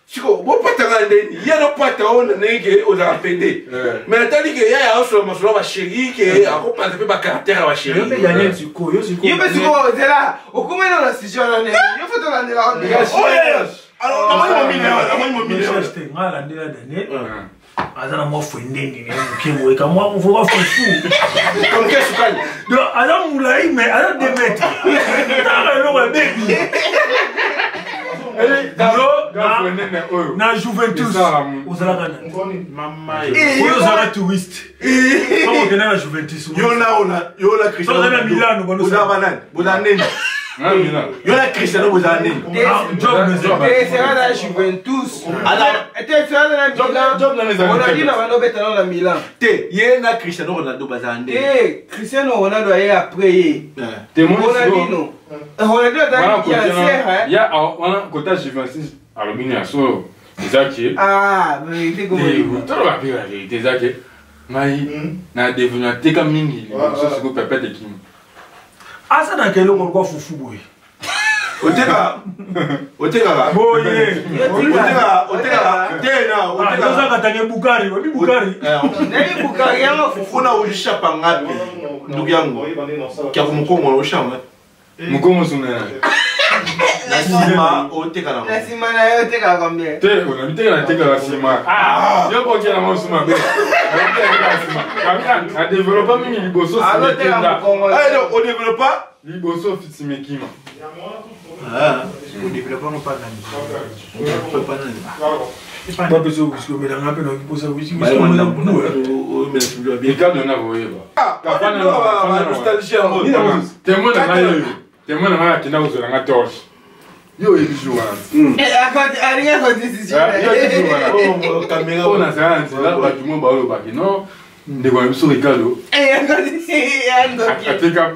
Chico, vous pas t'attendre, il y a le pote on n'est aux appédés. Mais t'as dit qu'il y a un seul morceau ma chérie qui est à pas de pas caractère ma chérie. Il y a un succo, yo succo. Yo succo, c'est là. Au comment dans la situation là, yo faut dans la. Oh yes. Alors, moi il m'a acheté ngala ndela dane. Azana mo fondeni ni mkimwe kama on va faire fou. Comme qu'est-ce que donc ala moulay mais ala de mettre. Tala no ba baby. Na Juventus ozala kana mama ozala touriste comment que na Juventus yo la Cristiano ozala Milano ozala banane bonane yo la Cristiano bonane job c'est la Juventus alors était sur la Milan job dans les on a dit na bano beta na Milan te ye na Cristiano Ronaldo bazande Cristiano Ronaldo est après témoin Ronaldinho Ronaldo il y a un côté Juventus aluminium so ezaki ah vérité comme tout va bien la vérité ezaki mai na devenu teka mingi so siko pepete kim asa na kelo ko fufu boy oteka boye oteka tena oteka oza katanye Bukari obi Bukari nani Bukari yango fufuna ujisha pangapi ndugu yangu kia kumkongo ushama mukongo sunana nasima oteka na nasima na yo oteka combien te on habite na teka la sima yo ko kia na mo suma be a développer mingi liboso simekenda alors on développe pas liboso fitimekima on développe pas nani pas besoin parce que mais dans ngape donc poser oui mais Ricardo na voyeba nostalgie témoin na nga kina uzola nga torche yo ebijo wana rien de décision oh caméra on a ça là ba tumo ba lo ba non ndeko biso Ricardo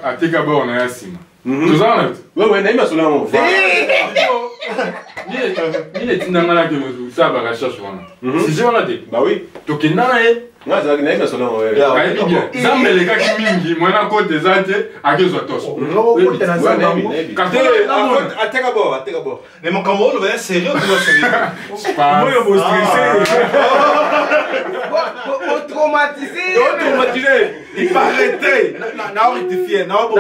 ateka ba ona ya sima tozana ouais na imasola mo ni etinda nga na ke mo ça ba recherche wana si je wana te bah oui tokenda na ye nga za na imasola mo ayebi bien zambelekaki mingi mwana kote eza te akezwa toso ateka bo mais makambo oyo baya sérieux oza sérieux moyo bo stressé traumatisé il paraîtrait na rectifier na bo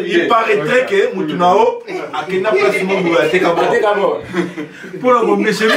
il paraîtrait que mutu nao akenda place mo ateka bo pour le monsieur